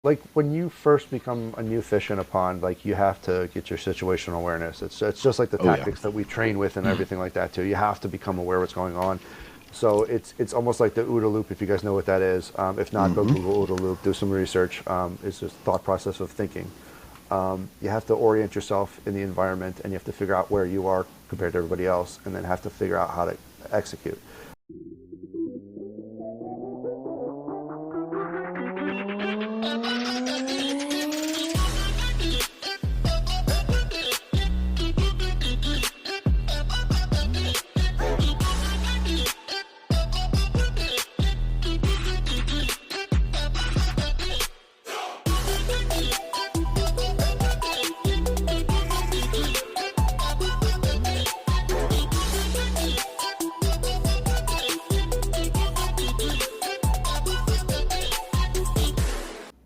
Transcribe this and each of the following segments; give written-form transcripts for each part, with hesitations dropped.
Like when you first become a new fish in a pond, like you have to get your situational awareness. It's just like the Oh yeah. tactics that we train with and everything like that too. You have to become aware of what's going on. So it's almost like the OODA loop, if you guys know what that is. If not, go Mm-hmm. Google OODA loop, do some research. It's just thought process of thinking. You have to orient yourself in the environment, and you have to figure out where you are compared to everybody else, and then have to figure out how to execute.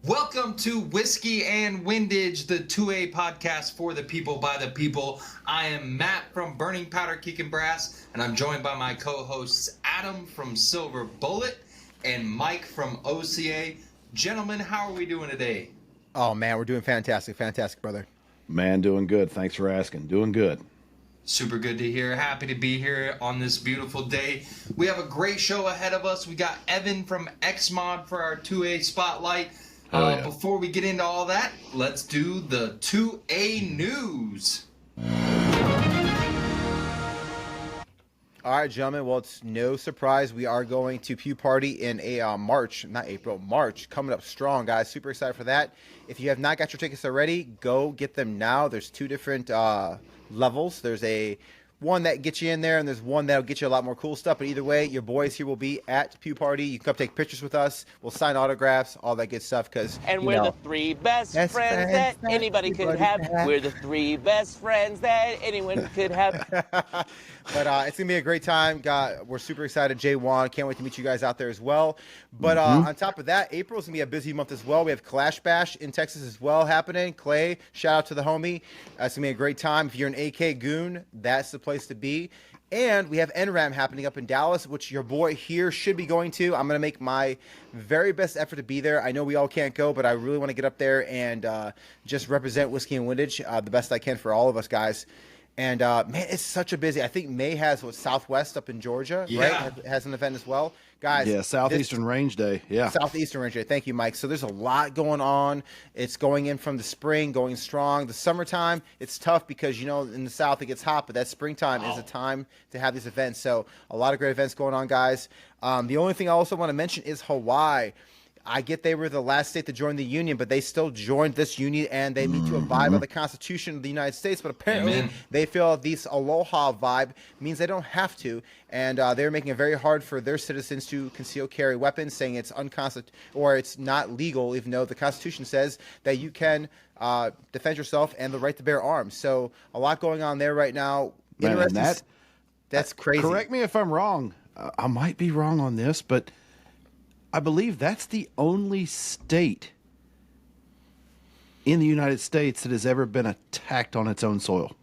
Welcome to Whiskey and Windage, the 2A podcast for the people by the people. I am Matt from Burning Powder Kick and Brass, and I'm joined by my co-hosts Adam from Silver Bullet and Mike from OCA. Gentlemen, how are we doing today? Oh man, we're doing fantastic, brother. Man, doing good. Thanks for asking. Doing good. Super good to hear. Happy to be here on this beautiful day. We have a great show ahead of us. We got Evan from XMOD for our 2A spotlight. Yeah. Before we get into all that, let's do the 2A news. All right, gentlemen. Well, it's no surprise we are going to Pew Party in March, coming up strong, guys. Super excited for that. If you have not got your tickets already, go get them now. There's two different levels. There's one that gets you in there, and there's one that'll get you a lot more cool stuff. But either way, your boys here will be at Pew Party. You can come take pictures with us. We'll sign autographs, all that good stuff. And we're the three best friends that anybody could have. We're the three best friends that anyone could have. But it's going to be a great time. God, we're super excited. J1, can't wait to meet you guys out there as well. But on top of that, April's going to be a busy month as well. We have Kalash Bash in Texas as well happening. Clay, shout out to the homie. It's going to be a great time. If you're an AK goon, that's the place to be. And we have NRAM happening up in Dallas, which your boy here should be going to. I'm going to make my very best effort to be there. I know we all can't go, but I really want to get up there and just represent Whiskey and Windage the best I can for all of us guys. And, man, it's such a busy. I think May has Southwest up in Georgia, right? Has an event as well. Guys. Yeah, Southeastern Range Day. Yeah. Southeastern Range Day. Thank you, Mike. So there's a lot going on. It's going in from the spring, going strong. The summertime, it's tough because, you know, in the South it gets hot, but that springtime is a time to have these events. So a lot of great events going on, guys. The only thing I also want to mention is Hawaii. I get they were the last state to join the union, but they still joined this union, and they need to abide by the Constitution of the United States. But apparently, they feel this aloha vibe means they don't have to, and they're making it very hard for their citizens to conceal carry weapons, saying it's unconstitutional or it's not legal, even though the Constitution says that you can defend yourself and the right to bear arms. So a lot going on there right now. Man, That's crazy. Correct me if I'm wrong. I might be wrong on this, but I believe that's the only state in the United States that has ever been attacked on its own soil.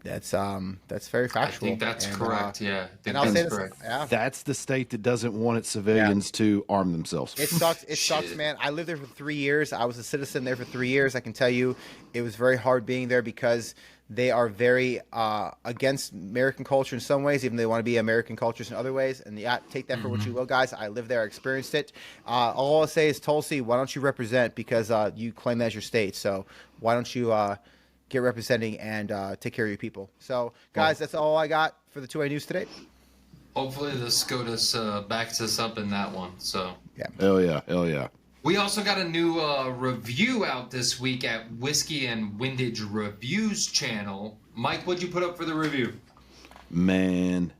That's very factual. I think that's correct. Yeah, I think I'll say that's this, correct. yeah. That's the state that doesn't want its civilians to arm themselves. It sucks. It sucks, man. I lived there for 3 years. I was a citizen there for 3 years. I can tell you it was very hard being there because they are very against American culture in some ways, even though they want to be American cultures in other ways. And yeah, take that for what you will, guys. I lived there. I experienced it. All I'll say is, Tulsi, why don't you represent? Because you claim that as your state. So why don't you get representing and take care of your people? So, guys, that's all I got for the 2A News today. Hopefully the SCOTUS backs us up in that one. So Yeah. Hell yeah. Hell yeah. we also got a new review out this week at Whiskey and Windage Reviews channel. Mike, what'd you put up for the review? Man,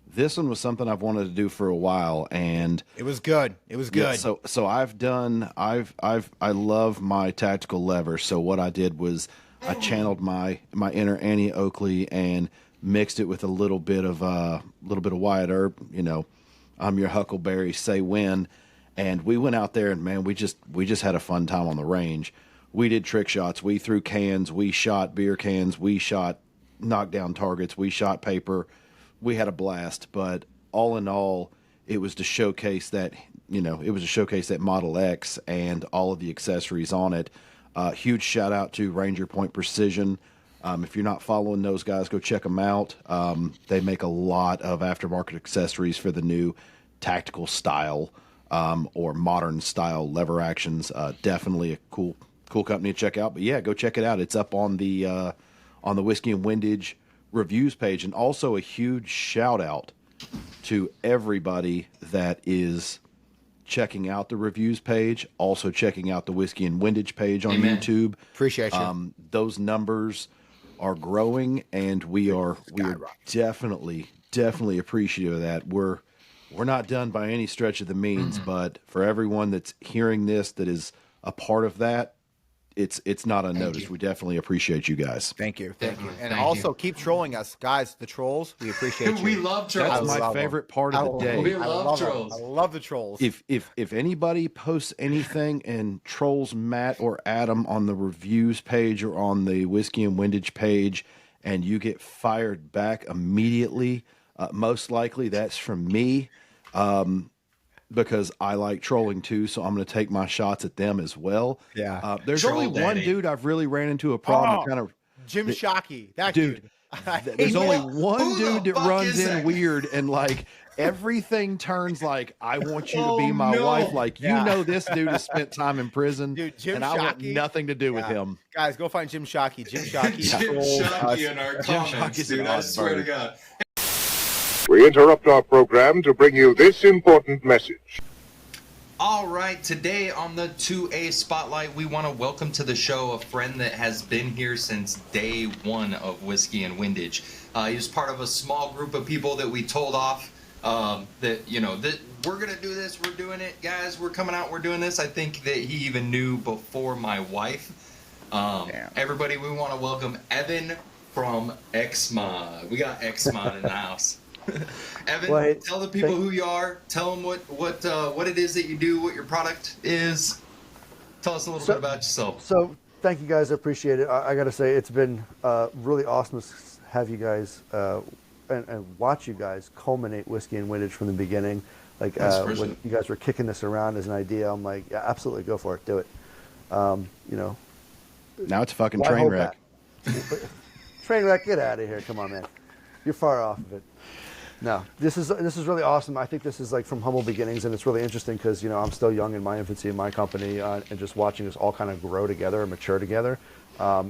this one was something I've wanted to do for a while, and It was good. It was good. yeah, so I love my tactical lever. So what I did was I channeled my inner Annie Oakley and mixed it with a little bit of Wyatt Earp. You know, I'm your Huckleberry, say when. And we went out there and man, we just had a fun time on the range. We did trick shots. We threw cans. We shot beer cans. We shot knockdown targets. We shot paper. We had a blast. But all in all, it was to showcase that it was a showcase at Model X and all of the accessories on it. Huge shout out to Ranger Point Precision. If you're not following those guys, go check them out. They make a lot of aftermarket accessories for the new tactical style or modern style lever actions. Definitely a cool company to check out. But yeah, go check it out. It's up on the Whiskey and Windage reviews page. And also a huge shout out to everybody that is checking out the reviews page, also checking out the Whiskey and Windage page on YouTube. Appreciate you. Those numbers are growing, and we are definitely appreciative of that. We're not done by any stretch of the means, but for everyone that's hearing this that is a part of that, it's not unnoticed. We definitely appreciate you guys. Thank you. And also keep trolling us, guys. The trolls, we appreciate you. We love trolls. That's my favorite part of the day. We love trolls. I love the trolls. If anybody posts anything and trolls Matt or Adam on the reviews page or on the Whiskey and Windage page, and you get fired back immediately, most likely that's from me. Because I like trolling too, so I'm going to take my shots at them as well. Yeah. There's Troll only daddy. one dude I've really ran into a problem. Jim Shockey, that Dude, there's only one Who the dude that fuck runs is in that? weird and like everything turns like, I want you to be my no. wife. Like, this dude has spent time in prison, Dude, Jim and I want Shockey. nothing to do with him. Guys, go find Jim Shockey. Jim Shockey. Jim trolls us. Shockey in our comments, Shockey's dude. an I odd swear to bird. God. We interrupt our program to bring you this important message. All right, today on the 2A Spotlight, we want to welcome to the show a friend that has been here since day one of Whiskey and Windage. He was part of a small group of people that we told off that we're going to do this, we're doing it, guys, we're coming out, we're doing this. I think that he even knew before my wife. Everybody, we want to welcome Evan from XMOD. We got XMOD in the house. Evan, tell the people who you are. Tell them what it is that you do, what your product is. Tell us a little bit about yourself. So thank you guys. I appreciate it. I got to say, it's been really awesome to have you guys and watch you guys culminate Whiskey and Windage from the beginning. Like when you guys were kicking this around as an idea, I'm like, yeah, absolutely, go for it, do it. Now it's a fucking train wreck. Train wreck, get out of here! Come on, man, you're far off of it. No, this is really awesome. I think this is like from humble beginnings, and it's really interesting because I'm still young in my infancy in my company, and just watching us all kind of grow together and mature together.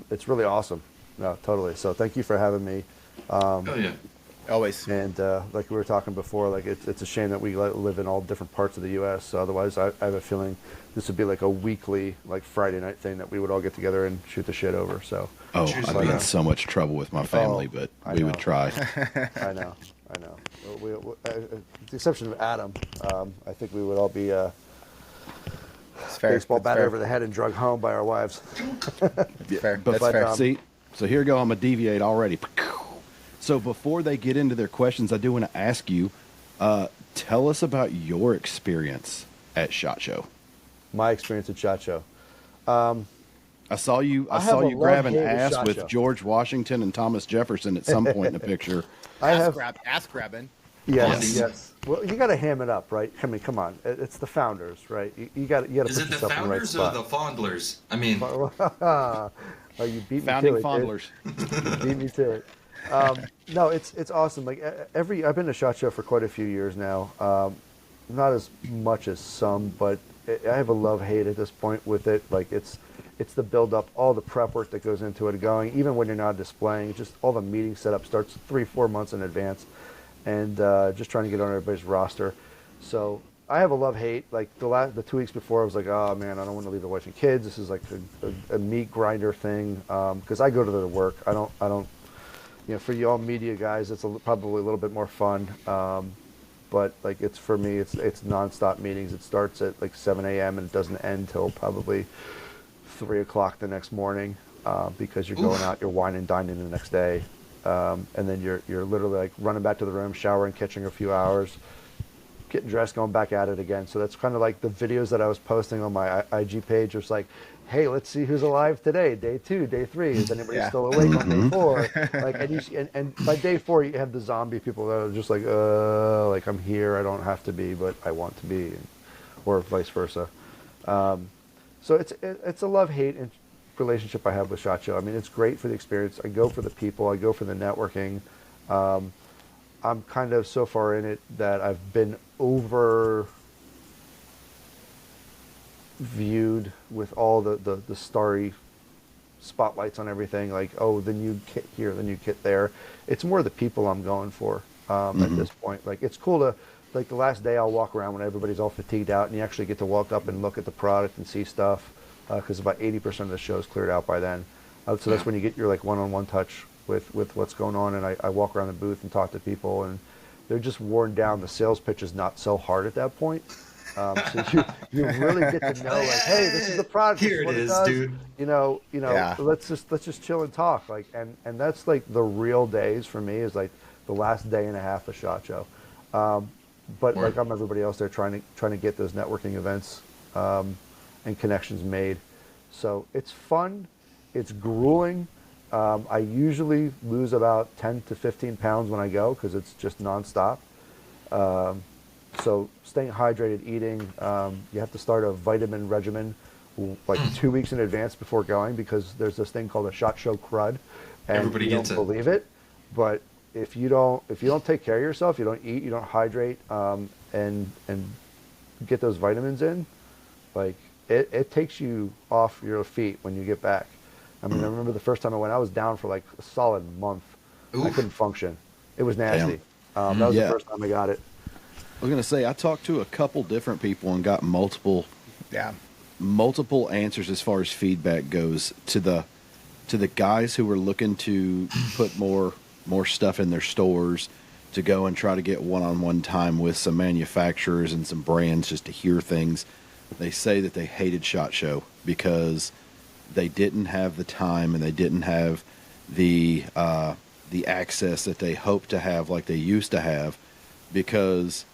It's really awesome. No, totally. So thank you for having me. Oh yeah. Always. And like we were talking before, like it's a shame that we live in all different parts of the U.S. So otherwise, I have a feeling this would be like a weekly, like Friday night thing that we would all get together and shoot the shit over. So. Oh, I'd be in so much trouble with my family, but we would try. I know. With the exception of Adam, I think we would all be baseball bat over the head and drug home by our wives. Fair. But fair. see, so here we go. I'm going to deviate already. So before they get into their questions, I do want to ask you, tell us about your experience at SHOT Show. My experience at SHOT Show. I saw you grab an ass with George Washington and Thomas Jefferson at some point in the picture. Ass grabbing. Yes. Well, you got to ham it up, right? I mean, come on. It's the founders, right? You got to put Is it the yourself in the right founders or spot. the fondlers? I mean, Oh, you beat me Founding to it, fondlers. dude. Beat me to it. No, it's awesome. Like I've been to SHOT Show for quite a few years now. Not as much as some, but I have a love-hate at this point with it. Like it's the build-up, all the prep work that goes into it, even when you're not displaying, just all the meeting setup starts 3-4 months in advance, and just trying to get on everybody's roster. So I have a love-hate. Like the 2 weeks before, I was like, oh man, I don't want to leave the wife and kids. This is like a meat grinder thing, because I go to the work. I don't. For you all media guys, it's probably a little bit more fun. But like it's for me, it's nonstop meetings. It starts at like 7 a.m. and it doesn't end till probably 3 o'clock the next morning, because you're going out, you're wine and dining the next day, and then you're literally like running back to the room, showering, catching a few hours, getting dressed, going back at it again. So that's kind of like the videos that I was posting on my IG page. Was like, hey, let's see who's alive today. Day 2, day 3. Is anybody still awake on day 4? Like, and by day 4, you have the zombie people that are just like I'm here. I don't have to be, but I want to be. or vice versa. So it's a love-hate relationship I have with SHOT Show. I mean, it's great for the experience. I go for the people. I go for the networking. I'm kind of so far in it that I've been over viewed with all the starry spotlights on everything, like, oh, the new kit here, the new kit there. It's more the people I'm going for at this point. Like, it's cool to, like, the last day I'll walk around when everybody's all fatigued out and you actually get to walk up and look at the product and see stuff, because about 80% of the show's cleared out by then. So that's when you get your, like, one-on-one touch with what's going on, and I walk around the booth and talk to people, and they're just worn down. The sales pitch is not so hard at that point. So you really get to know, like, hey, this is the product. Here this is what it is, does. dude. You know, let's just chill and talk. Like, and that's like the real days for me, is like the last day and a half of SHOT Show. But like I'm everybody else, they're trying to get those networking events and connections made. So it's fun. It's grueling. I usually lose about 10 to 15 pounds when I go, because it's just nonstop. So staying hydrated, eating, you have to start a vitamin regimen like 2 weeks in advance before going, because there's this thing called a SHOT Show crud, and Everybody you gets don't it. believe it. But if you don't take care of yourself, you don't eat, you don't hydrate, and get those vitamins in, like it takes you off your feet when you get back. I mean, I remember the first time I went, I was down for like a solid month. Oof. I couldn't function. It was nasty. That was the first time I got it. I was going to say, I talked to a couple different people and got multiple answers as far as feedback goes to the guys who were looking to put more stuff in their stores, to go and try to get one-on-one time with some manufacturers and some brands just to hear things. They say that they hated SHOT Show because they didn't have the time and they didn't have the access that they hope to have like they used to have, because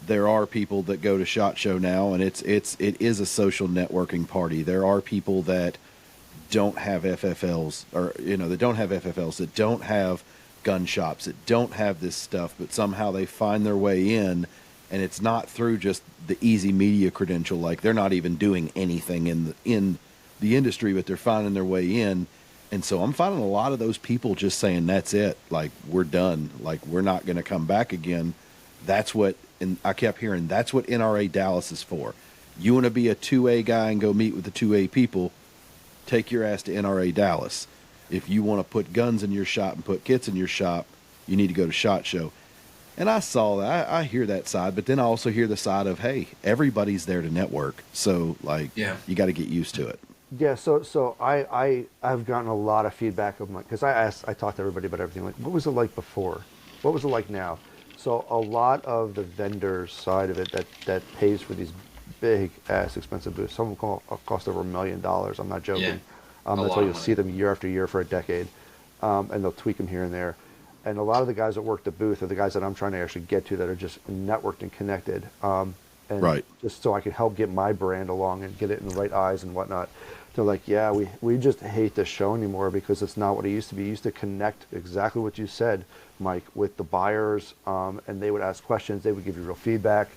there are people that go to SHOT Show now, and it is a social networking party. There are people that don't have FFLs, or that don't have FFLs, that don't have gun shops, that don't have this stuff, but somehow they find their way in, and it's not through just the easy media credential. Like, they're not even doing anything in the industry, but they're finding their way in. And so I'm finding a lot of those people just saying, that's it, like, we're done, like, we're not going to come back again. That's what, and I kept hearing, that's what NRA Dallas is for. You want to be a 2A guy and go meet with the 2A people, take your ass to NRA Dallas. If you want to put guns in your shop and put kits in your shop, you need to go to SHOT Show. And I saw that. I hear that side, but then I also hear the side of, hey, everybody's there to network. So, like, you got to get used to it. Yeah, so I've gotten a lot of feedback of my, because I talked to everybody about everything. Like, what was it like before? What was it like now? So a lot of the vendors side of it that pays for these big ass expensive booths. Some of them cost over $1 million. I'm not joking. Yeah. That's why you'll see them year after year for a decade, and they'll tweak them here and there. And a lot of the guys that work the booth are the guys that I'm trying to actually get to, that are just networked and connected. And right. Just so I can help get my brand along and get it in the right eyes and whatnot. They're like, yeah, we just hate this show anymore because it's not what it used to be. It used to connect exactly what you said, Mike, with the buyers, and they would ask questions. They would give you real feedback.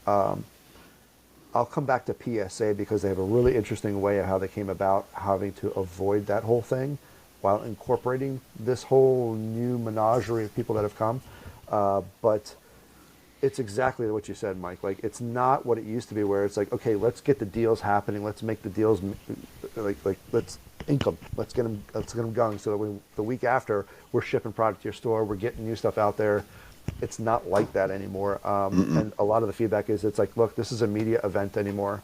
I'll come back to PSA because they have a really interesting way of how they came about having to avoid that whole thing while incorporating this whole new menagerie of people that have come. But it's exactly what you said, Mike. Like, it's not what it used to be, where it's like, okay, let's get the deals happening. Let's make the deals, like let's ink them. Let's get them going. So that the week after, we're shipping product to your store. We're getting new stuff out there. It's not like that anymore. And a lot of the feedback is, it's like, look, this is a media event anymore.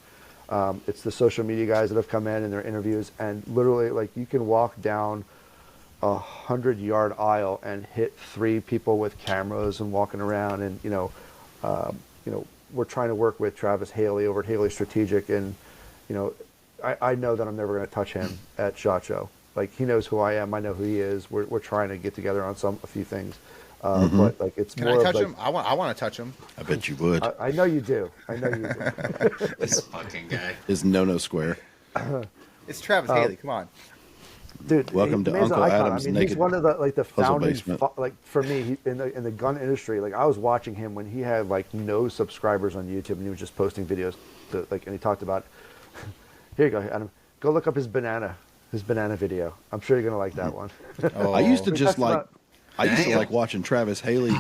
It's the social media guys that have come in and their interviews, and literally, like, you can walk down 100-yard aisle and hit 3 people with cameras and walking around, and we're trying to work with Travis Haley over at Haley Strategic, and I know that I'm never going to touch him at SHOT Show. Like, he knows who I am, I know who he is. We're trying to get together on a few things, but like, it's Can more I touch of, like, him? I want to touch him. I bet you would. I know you do. I know you do. This fucking guy. Is no square. It's Travis Haley. Come on. Dude, Welcome to he's an Uncle icon. Adam's I mean, naked he's one of the puzzle founding, basement. like for me, in the gun industry. Like I was watching him when he had like no subscribers on YouTube, and he was just posting videos. And he talked about, here you go, Adam, go look up his banana video. I'm sure you're gonna like that one. Oh. I used to He just talks like, about- I used to Damn. like watching Travis Haley.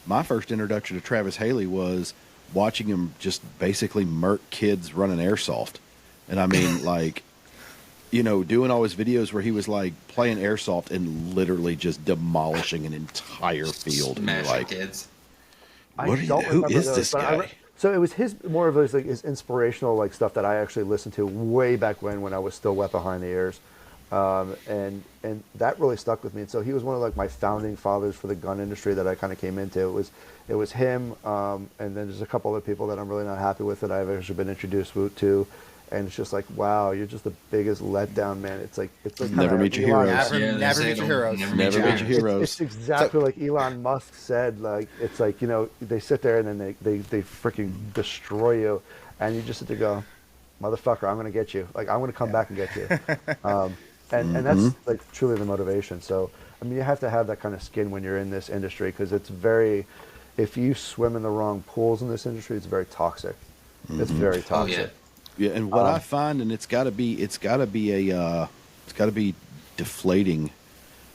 My first introduction to Travis Haley was watching him just basically murk kids running airsoft. And I mean, like, you know, doing all his videos where he was like playing airsoft and literally just demolishing an entire field. And you're Smashing like, kids. I what are you, don't who remember is those, this but guy? so it was more of his like his inspirational like stuff that I actually listened to way back when I was still wet behind the ears, and that really stuck with me. And so he was one of like my founding fathers for the gun industry that I kind of came into. It was him, and then there's a couple other people that I'm really not happy with that I've actually been introduced to. And it's just like, wow, you're just the biggest letdown, man. It's like Never kinda meet your Elon- heroes. Never, Yeah, they never say meet your don't- heroes. never Never meet your heroes. It's exactly like Elon Musk said. Like it's like, you know, they sit there and then they freaking destroy you, and you just sit there and go, motherfucker, I'm gonna get you. Like I'm gonna come back and get you. And that's like truly the motivation. So I mean, you have to have that kind of skin when you're in this industry because it's very. If you swim in the wrong pools in this industry, it's very toxic. It's very Oh toxic. yeah. Yeah, and what I find, and it's got to be deflating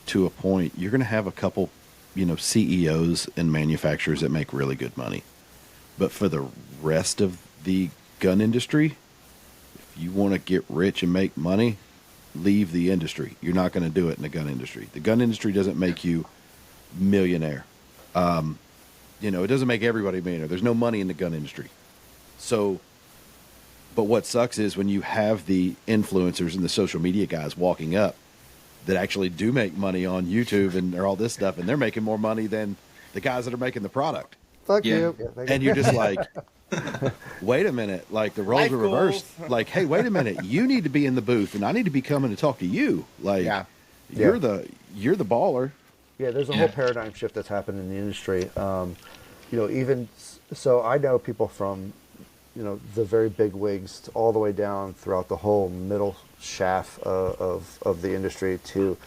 to a point. You're going to have a couple, you know, CEOs and manufacturers that make really good money, but for the rest of the gun industry, if you want to get rich and make money, leave the industry. You're not going to do it in the gun industry. The gun industry doesn't make you millionaire. You know, it doesn't make everybody a millionaire. There's no money in the gun industry, so. But what sucks is when you have the influencers and the social media guys walking up that actually do make money on YouTube and all this stuff, and they're making more money than the guys that are making the product. Fuck Yeah. you. Yeah, thank you. And you're just like, wait a minute, like the roles Life are reversed. goals. Like, hey, wait a minute, you need to be in the booth, and I need to be coming to talk to you. Like, Yeah. you're the baller. Yeah, there's a Yeah. whole paradigm shift that's happened in the industry. You know, even so, I know people from, you know, the very big wigs all the way down throughout the whole middle shaft of the industry to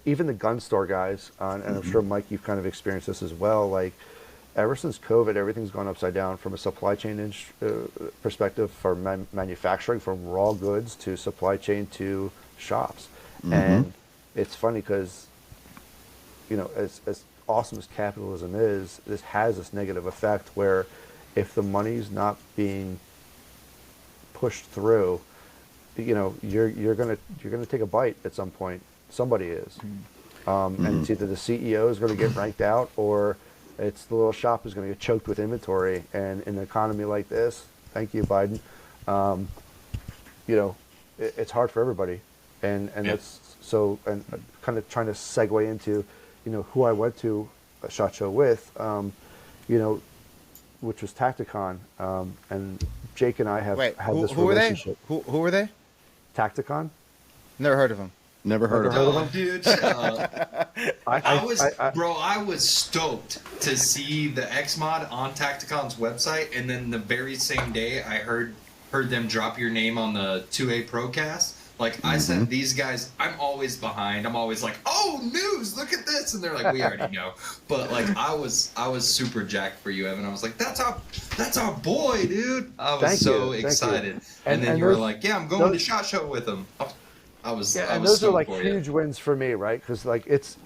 even the gun store guys. And I'm sure, Mike, you've kind of experienced this as well. Like, ever since COVID, everything's gone upside down from a supply chain perspective for manufacturing, from raw goods to supply chain to shops. And it's funny because, you know, as awesome as capitalism is, this has this negative effect where if the money's not being pushed through, you know, you're gonna take a bite at some point. Somebody is, and it's either the CEO is going to get ranked out, or it's the little shop is going to get choked with inventory. And in an economy like this, thank you, Biden. You know, it's hard for everybody, and that's so. And kind of trying to segue into, you know, who I went to a SHOT Show with, you know, which was Tacticon, and Jake and I have Wait, had this who were they? relationship. Who were they? Tacticon. Never heard of them. Never heard of Never it. heard of Oh, dude, shut up. I was stoked to see the XMOD on Tacticon's website, and then the very same day I heard them drop your name on the 2A Procast. Like, I sent these guys, I'm always behind. I'm always like, oh, news, look at this. And they're like, we already know. But, like, I was super jacked for you, Evan. I was like, that's our boy, dude. I was Thank so you. excited. And then you were those- like, yeah, I'm going to those- SHOT Show with him. I was And was those are stoked like for you. huge wins for me, right? Because like it's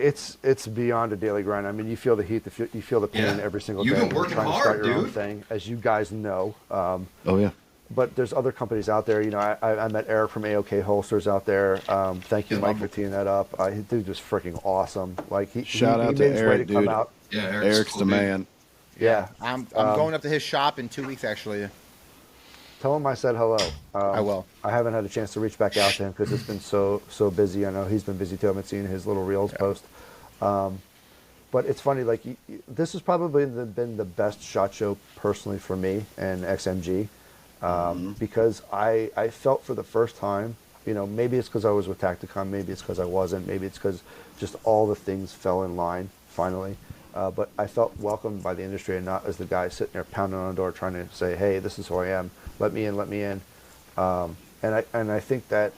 beyond a daily grind. I mean, you feel the heat, you feel the pain Yeah. every single You've day. been when you're working trying to hard, start your own dude. thing, as you guys know. Oh yeah. But there's other companies out there. You know, I met Eric from AOK Holsters out there. Thank you, Yeah. Mike, for teeing that up. Dude was freaking awesome. Like Shout he out made to his way Eric, to come dude. out. Yeah, Eric's cool, the dude. man. Yeah, I'm going up to his shop in 2 weeks, actually. tell him I said hello. I will. I haven't had a chance to reach back out to him because it's been so busy. I know he's been busy too. I've been seeing his little reels post. But it's funny, like this has probably been the best SHOT Show personally for me and XMG, because I felt for the first time, you know, maybe it's because I was with Tacticon, maybe it's because I wasn't, maybe it's because just all the things fell in line finally. But I felt welcomed by the industry and not as the guy sitting there pounding on the door trying to say, hey, this is who I am, let me in, let me in. And I think that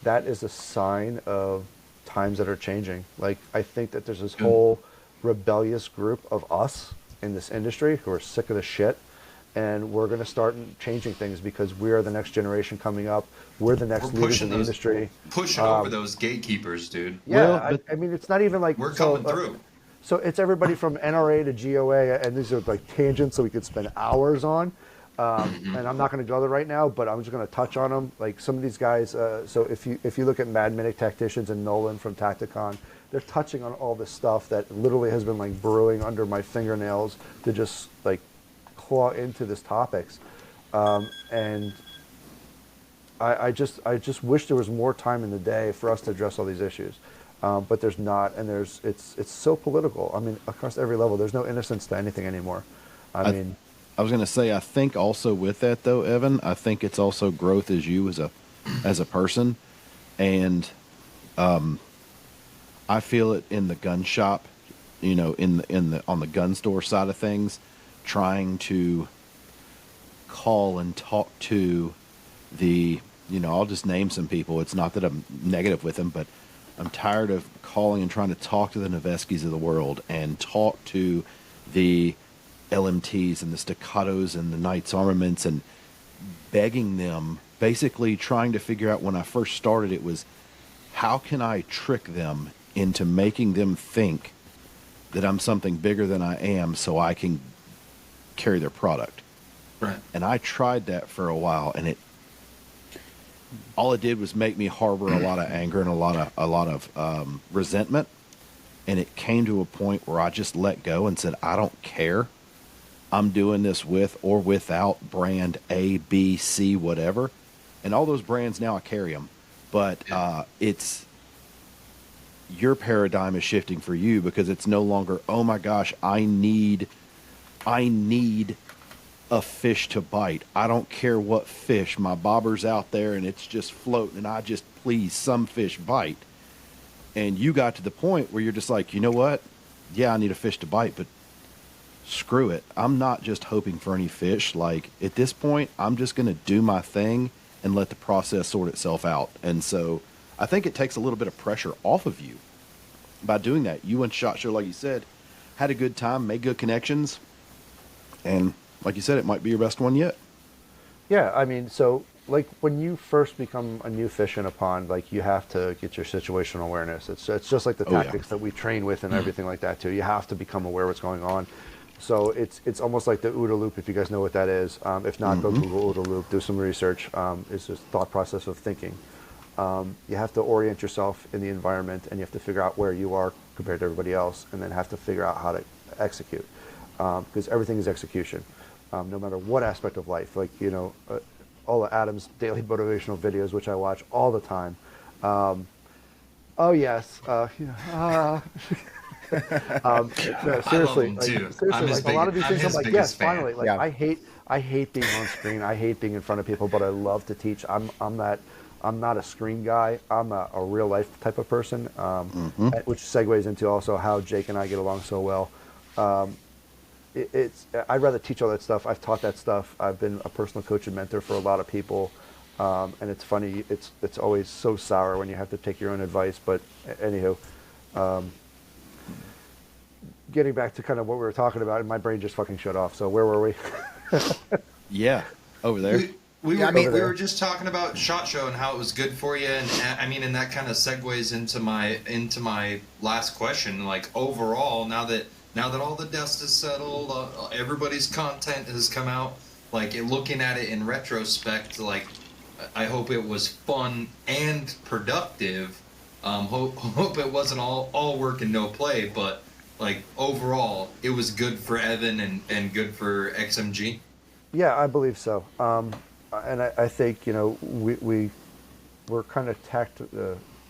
is a sign of times that are changing. Like, I think that there's this whole rebellious group of us in this industry who are sick of the shit, and we're going to start changing things because we are the next generation coming up. We're the next leaders in the industry. Pushing over those gatekeepers, dude. Yeah, I mean, it's not even like we're coming through. So it's everybody from NRA to GOA, and these are like tangents that we could spend hours on. And I'm not going to go there right now, but I'm just going to touch on them. Like some of these guys. So if you look at Mad Minute Tacticians and Nolan from Tacticon, they're touching on all this stuff that literally has been like brewing under my fingernails to just like claw into these topics. And I just wish there was more time in the day for us to address all these issues. But there's not, and it's so political. I mean, across every level, there's no innocence to anything anymore. I mean, I was going to say, I think also with that though, Evan, I think it's also growth as you as a person, and I feel it in the gun shop, you know, on the gun store side of things, trying to call and talk to the, you know, I'll just name some people. It's not that I'm negative with them, but I'm tired of calling and trying to talk to the Noveskis of the world and talk to the LMTs and the Staccatos and the Knights Armaments and begging them, basically trying to figure out, when I first started, it was how can I trick them into making them think that I'm something bigger than I am so I can carry their product. Right. And I tried that for a while, and all it did was make me harbor a lot of anger and a lot of resentment. And it came to a point where I just let go and said, I don't care. I'm doing this with or without brand A, B, C, whatever. And all those brands now, I carry them. But it's your paradigm is shifting for you, because it's no longer, oh my gosh, I need a fish to bite. I don't care what fish. My bobber's out there and it's just floating, and I just, please, some fish bite. And you got to the point where you're just like, you know what? Yeah, I need a fish to bite, but screw it. I'm not just hoping for any fish. Like, at this point, I'm just going to do my thing and let the process sort itself out. And so I think it takes a little bit of pressure off of you by doing that. You and SHOT Show, like you said, had a good time, made good connections, and like you said, it might be your best one yet. Yeah, I mean, so like when you first become a new fish in a pond, like you have to get your situational awareness. It's just like the tactics that we train with and everything like that too. You have to become aware of what's going on. So it's almost like the OODA loop, if you guys know what that is. If not, go Google OODA loop, do some research. It's just thought process of thinking. You have to orient yourself in the environment, and you have to figure out where you are compared to everybody else, and then have to figure out how to execute, because everything is execution, no matter what aspect of life. Like, you know, all of Adam's daily motivational videos, which I watch all the time. Oh yes, no, seriously, like a lot of these things, I'm like, yes, finally. Like, I hate being on screen. I hate being in front of people, but I love to teach. I'm not a screen guy. I'm a real life type of person, which segues into also how Jake and I get along so well. I'd rather teach all that stuff. I've taught that stuff. I've been a personal coach and mentor for a lot of people, and it's funny. It's always so sour when you have to take your own advice. But anywho, getting back to kind of what we were talking about, and my brain just fucking shut off. So where were we? Yeah, over there. We were just talking about SHOT Show and how it was good for you, and I mean, and that kind of segues into my last question. Like, overall, now that all the dust is settled, everybody's content has come out. Like, looking at it in retrospect, like, I hope it was fun and productive. Hope it wasn't all work and no play, but like, overall, it was good for Evan and good for XMG. Yeah, I believe so. And I think, you know, we're kind of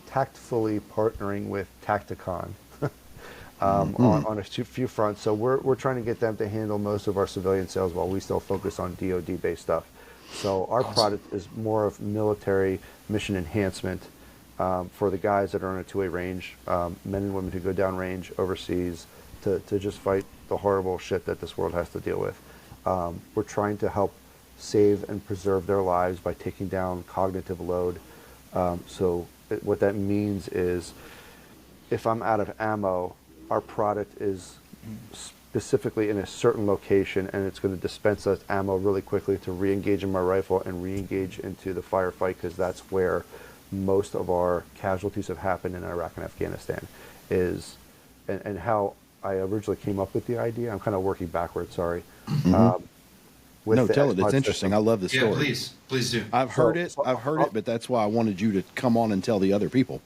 tactfully partnering with Tacticon on a few fronts. So we're trying to get them to handle most of our civilian sales while we still focus on DoD-based stuff. So our product is more of military mission enhancement for the guys that are in a two-way range, men and women who go down range overseas to just fight the horrible shit that this world has to deal with. We're trying to help save and preserve their lives by taking down cognitive load. So what that means is if I'm out of ammo, our product is specifically in a certain location, and it's going to dispense us ammo really quickly to re-engage in my rifle and re-engage into the firefight, because that's where most of our casualties have happened in Iraq and Afghanistan. And how I originally came up with the idea. I'm kind of working backwards. Sorry. No, tell it. It's interesting. I love this story. Yeah, please do. I've heard it, but that's why I wanted you to come on and tell the other people.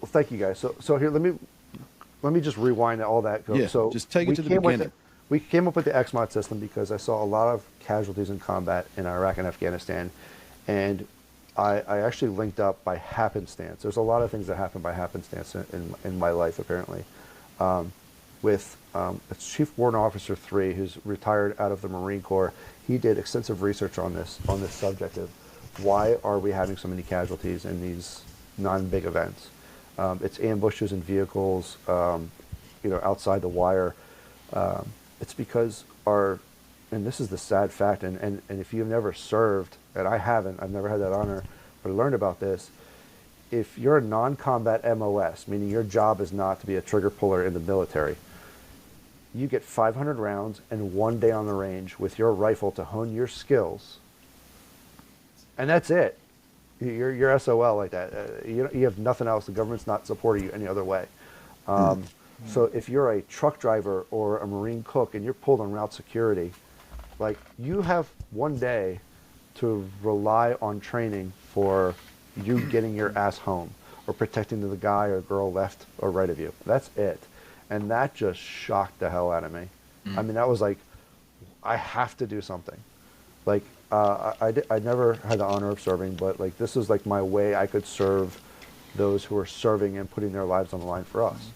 Well, thank you guys. So here, let me just rewind all that. Yeah, so just take it to the beginning. We came up with the XMOD system because I saw a lot of casualties in combat in Iraq and Afghanistan, and I actually linked up by happenstance. There's a lot of things that happen by happenstance in my life, apparently. With Chief Warrant Officer 3, who's retired out of the Marine Corps, he did extensive research on this subject of why are we having so many casualties in these non-big events. It's ambushes and vehicles, outside the wire. It's because and this is the sad fact, and if you've never served, and I haven't, I've never had that honor, but I learned about this. If you're a non-combat MOS, meaning your job is not to be a trigger puller in the military, you get 500 rounds and 1 day on the range with your rifle to hone your skills, and that's it. You're SOL like that. You have nothing else. The government's not supporting you any other way. So if you're a truck driver or a Marine cook and you're pulled on route security, like, you have 1 day to rely on training for you getting your ass home or protecting the guy or girl left or right of you. That's it. And that just shocked the hell out of me. I mean, that was like, I have to do something. Like, I never had the honor of serving, but like, this is like my way I could serve those who are serving and putting their lives on the line for us.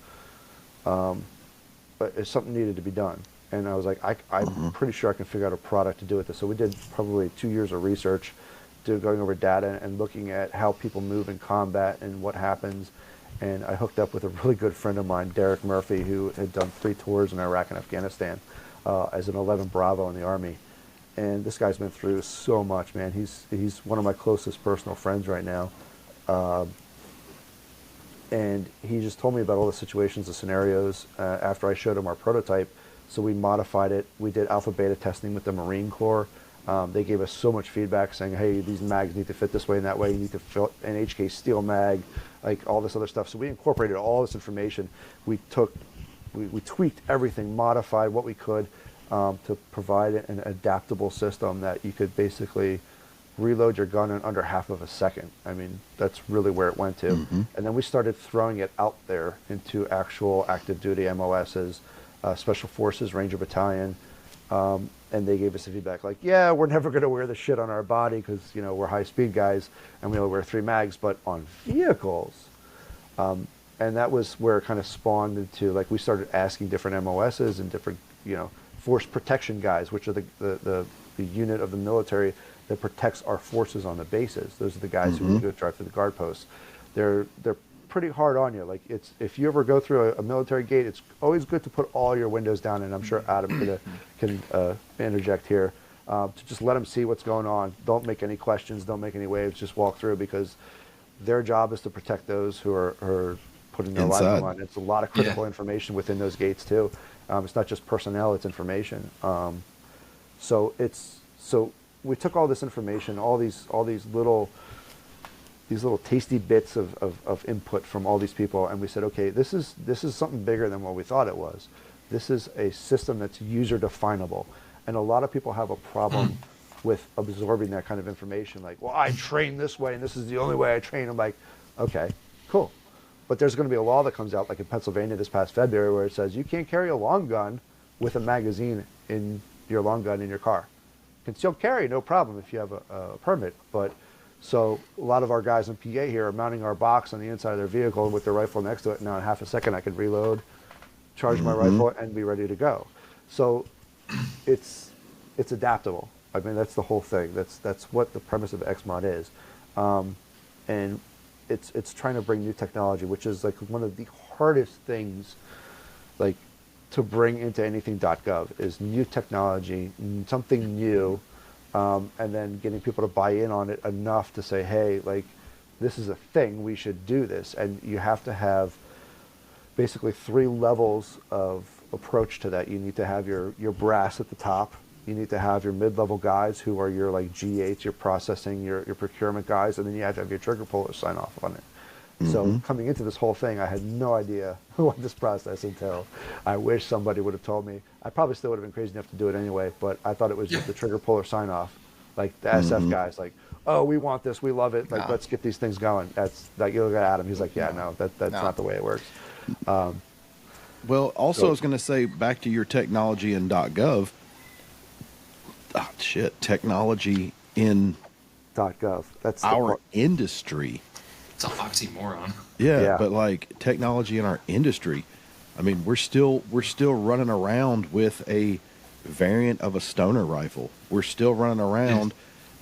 But it's something needed to be done. And I was like, I'm pretty sure I can figure out a product to do with this. So we did probably 2 years of research, going over data and looking at how people move in combat and what happens. And I hooked up with a really good friend of mine, Derek Murphy, who had done 3 tours in Iraq and Afghanistan as an 11 Bravo in the Army. And this guy's been through so much, man. He's one of my closest personal friends right now. And he just told me about all the situations, the scenarios, after I showed him our prototype. So we modified it. We did alpha beta testing with the Marine Corps. They gave us so much feedback saying, hey, these mags need to fit this way and that way. You need to fill an HK steel mag, like all this other stuff. So we incorporated all this information. We tweaked everything, modified what we could to provide an adaptable system that you could basically reload your gun in under half of a second. I mean, that's really where it went to. And then we started throwing it out there into actual active duty MOSs, Special Forces, Ranger Battalion, and they gave us the feedback like, yeah, we're never going to wear the shit on our body because, we're high-speed guys and we only wear 3 mags, but on vehicles. And that was where it kind of spawned into, like, we started asking different MOSs and different, force protection guys, which are the unit of the military that protects our forces on the bases. Those are the guys who go drive through the guard posts. They're pretty hard on you. Like, if you ever go through a military gate, it's always good to put all your windows down, and I'm sure Adam can interject here, to just let them see what's going on. Don't make any questions, don't make any waves, just walk through, because their job is to protect those who are putting their lives on the line. It's a lot of critical information within those gates too. It's not just personnel, it's information. So we took all this information, all these little tasty bits of input from all these people, and we said, okay, this is something bigger than what we thought it was. This is a system that's user definable, and a lot of people have a problem with absorbing that kind of information. Like, well, I train this way, and this is the only way I train. I'm like, okay, cool. But there's going to be a law that comes out, like in Pennsylvania this past February, where it says you can't carry a long gun with a magazine in your long gun in your car. You can still carry, no problem, if you have a permit. But so a lot of our guys in PA here are mounting our box on the inside of their vehicle with their rifle next to it. Now in half a second I could reload, charge my rifle, and be ready to go. So it's adaptable. I mean, that's the whole thing. That's what the premise of XMOD is. And it's trying to bring new technology, which is like one of the hardest things, like, to bring into anything.gov is new technology, something new, and then getting people to buy in on it enough to say, hey, like, this is a thing, we should do this. And you have to have basically 3 levels of approach to that. You need to have your brass at the top. You need to have your mid-level guys who are your like G8s, your processing, your procurement guys, and then you have to have your trigger puller sign off on it. So coming into this whole thing, I had no idea what this process entailed. I wish somebody would have told me. I probably still would have been crazy enough to do it anyway, but I thought it was just the trigger puller sign off. Like the SF guys, like, oh, we want this, we love it, like let's get these things going. That's like, you look at Adam, he's like, yeah, no, that's not the way it works. Well, also, I was going to say, back to your technology in .gov. Technology in .gov. That's our industry. It's an oxymoron. Yeah, but like technology in our industry. I mean, we're still running around with a variant of a stoner rifle. We're still running around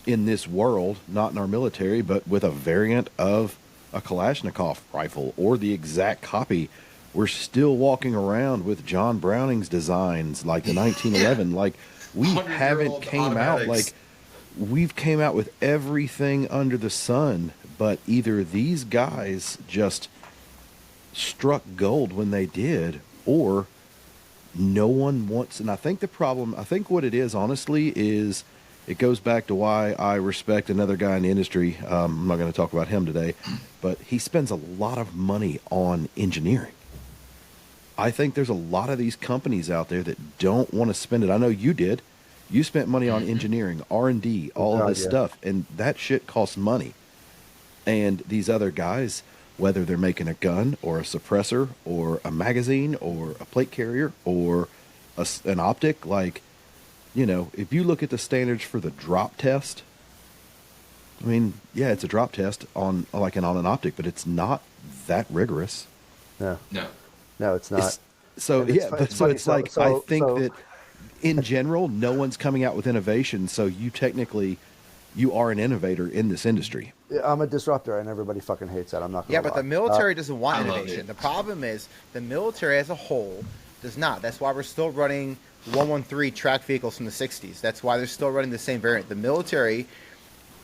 in this world, not in our military, but with a variant of a Kalashnikov rifle or the exact copy. We're still walking around with John Browning's designs, like the 1911. Like, we haven't came out, like, we've came out with everything under the sun, but either these guys just struck gold when they did, or no one wants. And I think what it is, honestly, is it goes back to why I respect another guy in the industry. I'm not going to talk about him today, but he spends a lot of money on engineering. I think there's a lot of these companies out there that don't want to spend it. I know you did. You spent money on engineering, R&D, all of this stuff, and that shit costs money. And these other guys, whether they're making a gun or a suppressor or a magazine or a plate carrier or an optic, like, you know, if you look at the standards for the drop test, I mean, yeah, it's a drop test on an optic, but it's not that rigorous. No, it's not. I think that in general, no one's coming out with innovation. So you are an innovator in this industry. I'm a disruptor, and everybody fucking hates that. I'm not gonna lie. But the military doesn't want innovation. The problem is the military as a whole does not. That's why we're still running 113 tracked vehicles from the 60s. That's why they're still running the same variant. The military,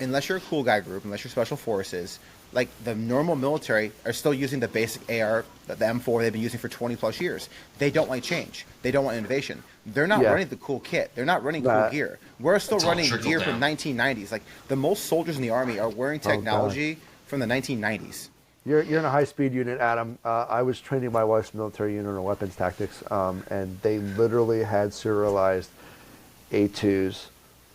unless you're a cool guy group, unless you're special forces, like the normal military, are still using the basic AR, the M4 they've been using for 20 plus years. They don't like change. They don't want innovation. They're not running the cool kit. They're not running cool gear. We're still running gear from 1990s. Like, the most soldiers in the Army are wearing technology from the 1990s. You're in a high-speed unit, Adam. I was training my wife's military unit on weapons tactics, and they literally had serialized A2s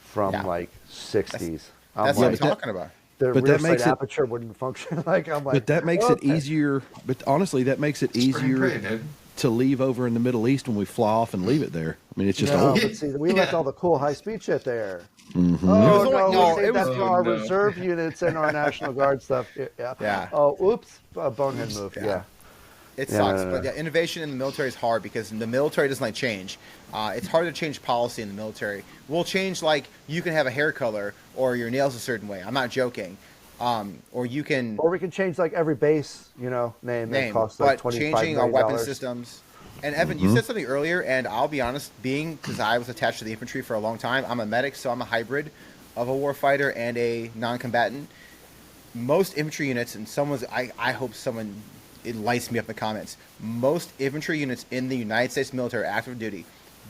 from like 60s. That's what I'm talking about. The rear sight aperture wouldn't function. But that makes it easier. But honestly, that makes it easier to leave over in the Middle East when we fly off and leave it there. I mean, it's just old. But see, we left all the cool high-speed shit there. Oh, no, that's for our reserve units and our National Guard stuff. Yeah. Oh, oops, a bonehead move. Yeah. It sucks, but innovation in the military is hard because the military doesn't like change. It's hard to change policy in the military. We'll change, like, you can have a hair color or your nails a certain way. I'm not joking. Or we can change like every base, name. That costs like $25 changing our weapon systems. And Evan, you said something earlier, and I'll be honest, because I was attached to the infantry for a long time, I'm a medic, so I'm a hybrid of a warfighter and a non-combatant. Most infantry units, and I hope someone lights me up in the comments. Most infantry units in the United States military active duty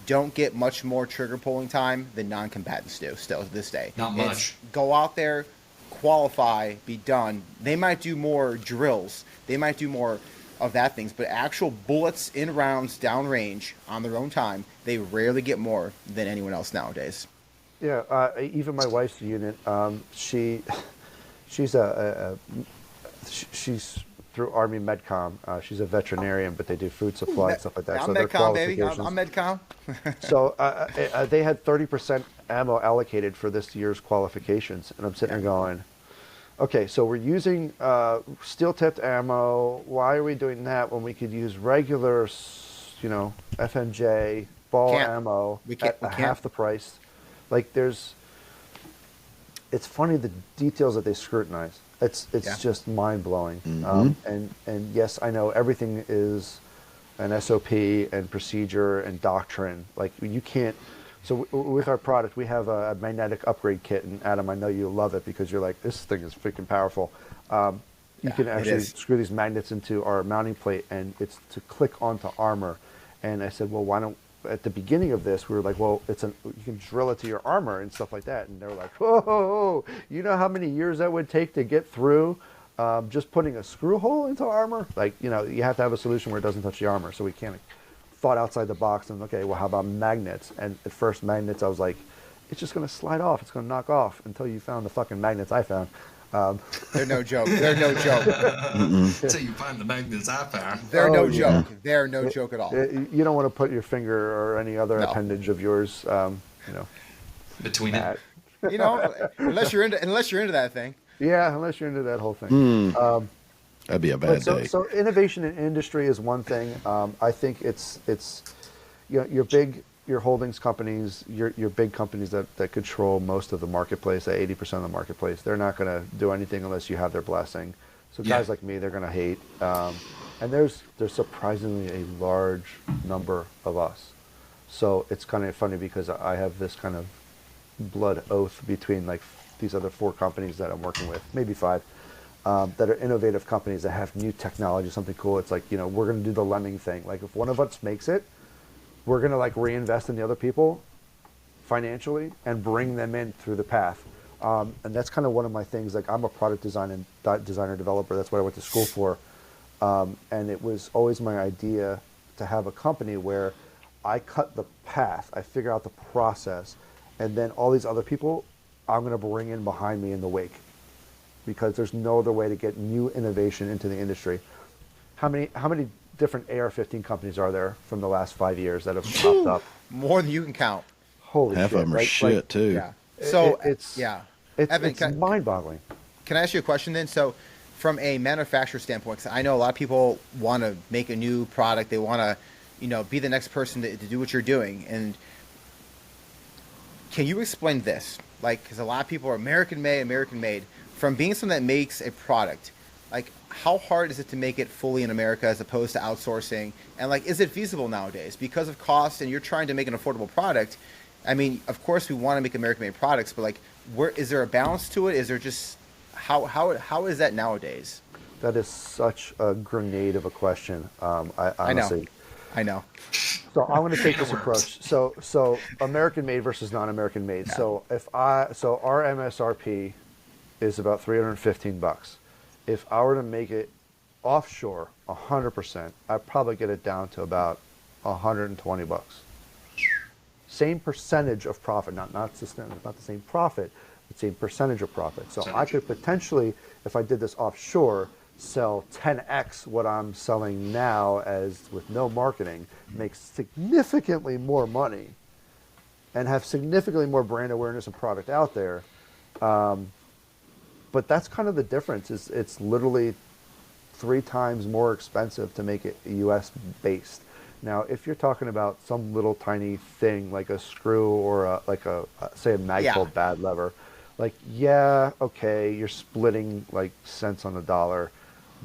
don't get much more trigger pulling time than non-combatants do still to this day. Not much. Go out there, qualify, be done. They might do more drills. They might do more of that things, but actual bullets in rounds downrange on their own time, they rarely get more than anyone else nowadays. Yeah, even my wife's unit, she's through Army Medcom. She's a veterinarian, but they do food supply and stuff like that. I'm Medcom, baby. I'm Medcom. So they had 30% ammo allocated for this year's qualifications, and I'm sitting there going, okay, so we're using steel-tipped ammo. Why are we doing that when we could use regular, FMJ ball ammo at half the price? Like, it's funny the details that they scrutinize. It's just mind-blowing. And yes, I know everything is an SOP and procedure and doctrine. Like, you can't. So with our product, we have a magnetic upgrade kit, and Adam, I know you love it because you're like, this thing is freaking powerful. You can actually screw these magnets into our mounting plate, and it's to click onto armor. And I said, well, why don't, at the beginning of this, we were like, well, you can drill it to your armor and stuff like that. And they were like, whoa, you know how many years that would take to get through just putting a screw hole into armor? Like, you have to have a solution where it doesn't touch the armor. So we can't thought outside the box and, okay, well, how about magnets? And at first magnets, I was like, it's just going to slide off. It's going to knock off until you found the fucking magnets I found. They're no joke. They're no joke. Until you find the magnets I found. They're no joke. They're no joke at all. You don't want to put your finger or any other appendage of yours, between it. Unless you're into that thing. Yeah, unless you're into that whole thing. That'd be a bad day. So innovation in industry is one thing. I think it's your holdings companies, your big companies that control most of the marketplace, at 80% of the marketplace. They're not going to do anything unless you have their blessing. So guys like me, they're going to hate. And there's surprisingly a large number of us. So it's kind of funny because I have this kind of blood oath between like these other 4 companies that I'm working with, maybe 5. That are innovative companies that have new technology, something cool. It's like, we're going to do the lemming thing. Like if one of us makes it, we're going to like reinvest in the other people financially and bring them in through the path. And that's kind of one of my things. Like I'm a product designer developer. That's what I went to school for. And it was always my idea to have a company where I cut the path, I figure out the process, and then all these other people I'm going to bring in behind me in the wake. Because there's no other way to get new innovation into the industry. How many different AR-15 companies are there from the last 5 years that have popped up? More than you can count. Holy Half shit! of them are shit too. Yeah. So it's Evan, it's mind-boggling. Can I ask you a question then? So, from a manufacturer standpoint, 'cause I know a lot of people want to make a new product. They want to, be the next person to do what you're doing. And can you explain this? Like, because a lot of people are American made. From being someone that makes a product, like how hard is it to make it fully in America as opposed to outsourcing? And like, is it feasible nowadays because of cost and you're trying to make an affordable product? I mean, of course we want to make American-made products, but like, where is there a balance to it? Is there just how is that nowadays? That is such a grenade of a question. I honestly, I know. So I'm going to take this approach. So American-made versus non-American-made. Yeah. So our MSRP is about $315. If I were to make it offshore 100%, I'd probably get it down to about $120. Same percentage of profit, not the same profit, but same percentage of profit. So I could potentially, if I did this offshore, sell 10x what I'm selling now as with no marketing, make significantly more money, and have significantly more brand awareness and product out there. But that's kind of the difference. It's literally 3 times more expensive to make it U.S. based. Now, if you're talking about some little tiny thing like a screw or say a mag-pulled bad lever, like okay, you're splitting like cents on the dollar.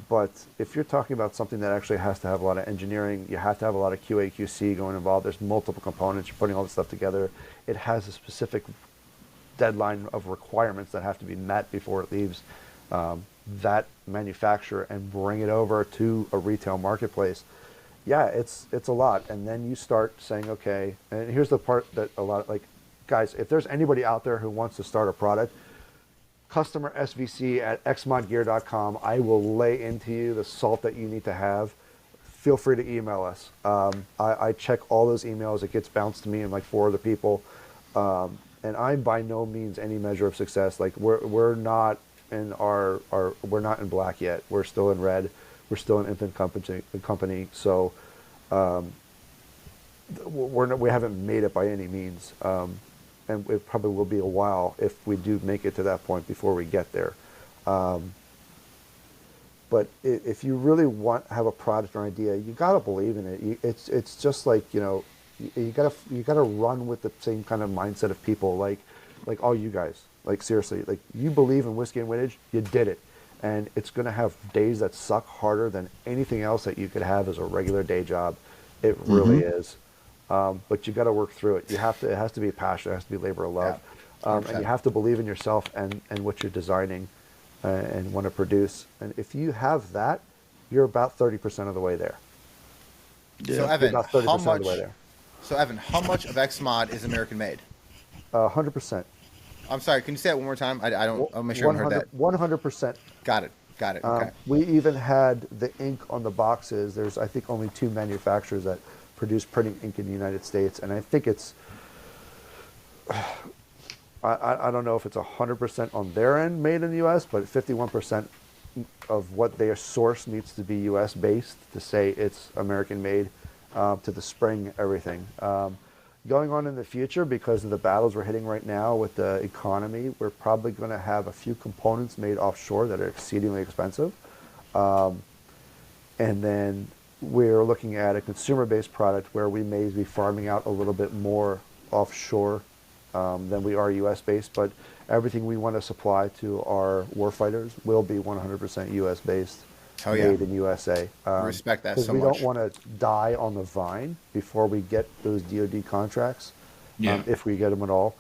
But if you're talking about something that actually has to have a lot of engineering, you have to have a lot of QA/QC going involved. There's multiple components. You're putting all this stuff together. It has a specific deadline of requirements that have to be met before it leaves that manufacturer and bring it over to a retail marketplace. Yeah, it's a lot. And then you start saying, okay, and here's the part that a lot of, like, guys, if there's anybody out there who wants to start a product, customer SVC at xmodgear.com. I will lay into you the salt that you need to have. Feel free to email us. I check all those emails. It gets bounced to me and like 4 other people. And I'm by no means any measure of success. Like we're not in we're not in black yet. We're still in red. We're still an infant company. So we haven't made it by any means. And it probably will be a while if we do make it to that point before we get there. But if you really have a product or idea, you gotta believe in it. It's just like, you gotta run with the same kind of mindset of people, like all you guys. Like seriously, like you believe in whiskey and vintage, you did it, and it's gonna have days that suck harder than anything else that you could have as a regular day job. It really is. But you got to work through it. It has to be passion. It has to be labor of love. And you have to believe in yourself and what you're designing. and want to produce. And if you have that, you're about 30% of the way there. Yeah. So Evan, about 30% how of much? the way there. So Evan, how much of XMOD is American made? 100%. I'm sorry. Can you say that one more time? I'll make sure I heard that. 100%. Got it. Okay. We even had the ink on the boxes. There's, I think, only 2 manufacturers that produce printing ink in the United States, and I think it's, I don't know if it's 100% on their end made in the U.S., but 51% of what they source needs to be U.S. based to say it's American made, to the spring, everything. Going on in the future, because of the battles we're hitting right now with the economy, we're probably going to have a few components made offshore that are exceedingly expensive. And then we're looking at a consumer-based product where we may be farming out a little bit more offshore than we are U.S.-based, but everything we want to supply to our warfighters will be 100% U.S.-based, made in USA. Respect that so much. Because we don't want to die on the vine before we get those DoD contracts, if we get them at all.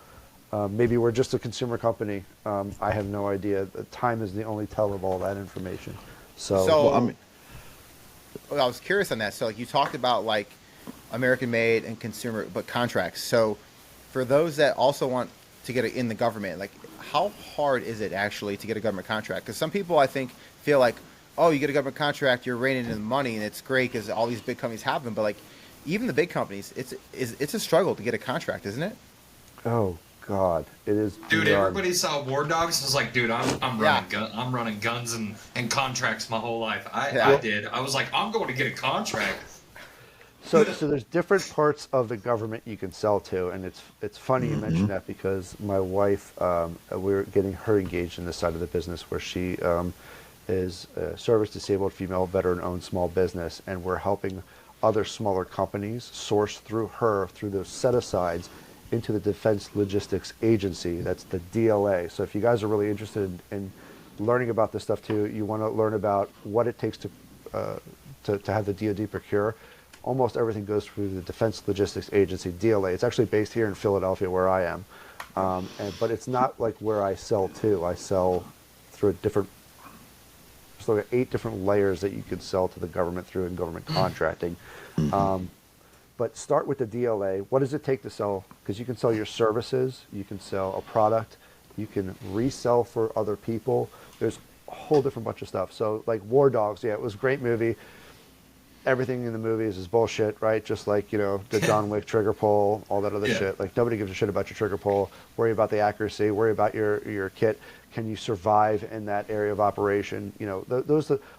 Maybe we're just a consumer company. I have no idea. Time is the only tell of all that information. So I was curious on that. So like you talked about like American made and consumer, but contracts. So for those that also want to get it in the government, like how hard is it actually to get a government contract? Because some people I think feel like, oh, you get a government contract, you're reining in the money, and it's great because all these big companies have them. But like, even the big companies, it's a struggle to get a contract, isn't it? Oh God, it is. Dude, everybody saw War Dogs. I was like, dude, I'm running guns and contracts my whole life. I did. I was like, I'm going to get a contract. So there's different parts of the government you can sell to, and it's funny you mention that because my wife, we're getting her engaged in this side of the business where she is a service-disabled female veteran-owned small business, and we're helping other smaller companies source through her, through those set-asides, into the Defense Logistics Agency. That's the DLA. So if you guys are really interested in learning about this stuff too, you want to learn about what it takes to have the DoD procure, almost everything goes through the Defense Logistics Agency, DLA. It's actually based here in Philadelphia where I am. But it's not like where I sell to. I sell through a different, so there are 8 different layers that you could sell to the government through in government contracting. But start with the DLA. What does it take to sell? Because you can sell your services, you can sell a product, you can resell for other people. There's a whole different bunch of stuff. So like War Dogs, yeah, it was a great movie. Everything in the movies is bullshit, right? Just like, you know, the John Wick trigger pull, all that other shit. Like nobody gives a shit about your trigger pull. Worry about the accuracy. Worry about your kit. Can you survive in that area of operation? You know,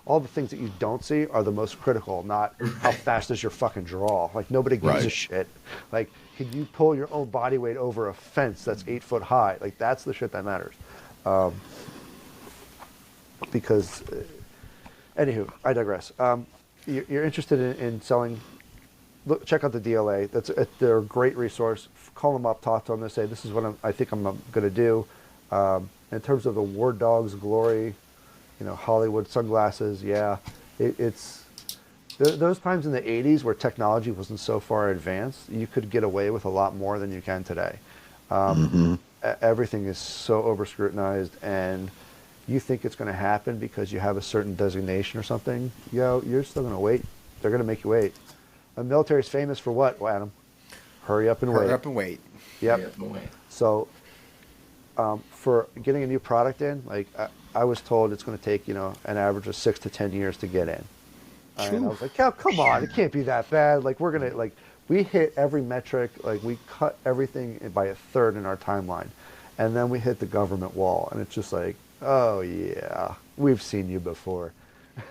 all the things that you don't see are the most critical. Not how fast is your fucking draw. Like nobody gives a shit. Like, can you pull your own body weight over a fence that's 8 foot high? Like that's the shit that matters. Because, anywho, I digress. You're interested in selling, look, check out the DLA. They're a great resource. Call them up, talk to them, and say, this is what I think I'm going to do. In terms of the War Dogs glory, you know, Hollywood sunglasses, it's those times in the 80s where technology wasn't so far advanced, you could get away with a lot more than you can today. Everything is so over-scrutinized, and you think it's going to happen because you have a certain designation or something, you're still going to wait. They're going to make you wait. The military is famous for what, Adam? Hurry up and wait. Hurry up and wait. Yep. Hurry up and wait. So for getting a new product in, like I was told it's going to take, you know, an average of 6 to 10 years to get in. And I was like, oh, come on, it can't be that bad. Like we're going to, like, we hit every metric, like we cut everything by a third in our timeline. And then we hit the government wall, and it's just like, oh yeah, we've seen you before.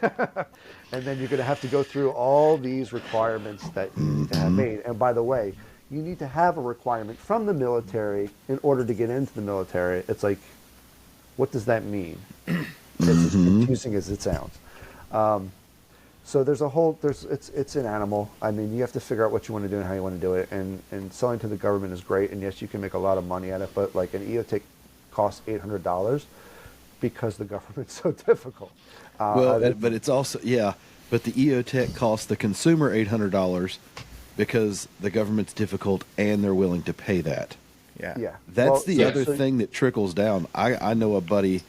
And then you're going to have to go through all these requirements that you need to have made. And by the way, you need to have a requirement from the military in order to get into the military. It's like, what does that mean? It's as confusing as it sounds. So there's a whole, it's an animal. I mean, you have to figure out what you want to do and how you want to do it. And selling to the government is great. And yes, you can make a lot of money at it, but like an EOTech costs $800 because the government's so difficult. But it's also, but the EOTech costs the consumer $800 because the government's difficult and they're willing to pay that. Yeah. That's the other thing that trickles down. I know a buddy,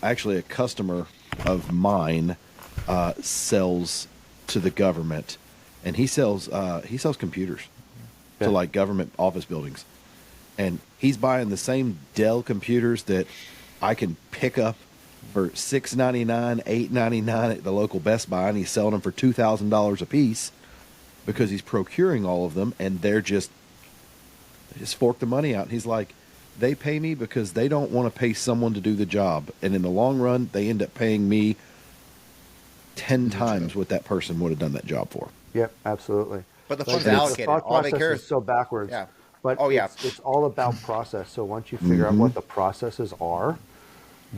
actually a customer of mine sells to the government, and he sells computers to like government office buildings, and he's buying the same Dell computers that I can pick up for $6.99, $8.99 at the local Best Buy, and he's selling them for $2,000 a piece because he's procuring all of them, and they just fork the money out. And he's like, they pay me because they don't want to pay someone to do the job, and in the long run, they end up paying me 10 times what that person would have done that job for. Yep, absolutely. But the funds allocated. The thought All they process care is so backwards. Yeah. But it's all about process. So once you figure out what the processes are,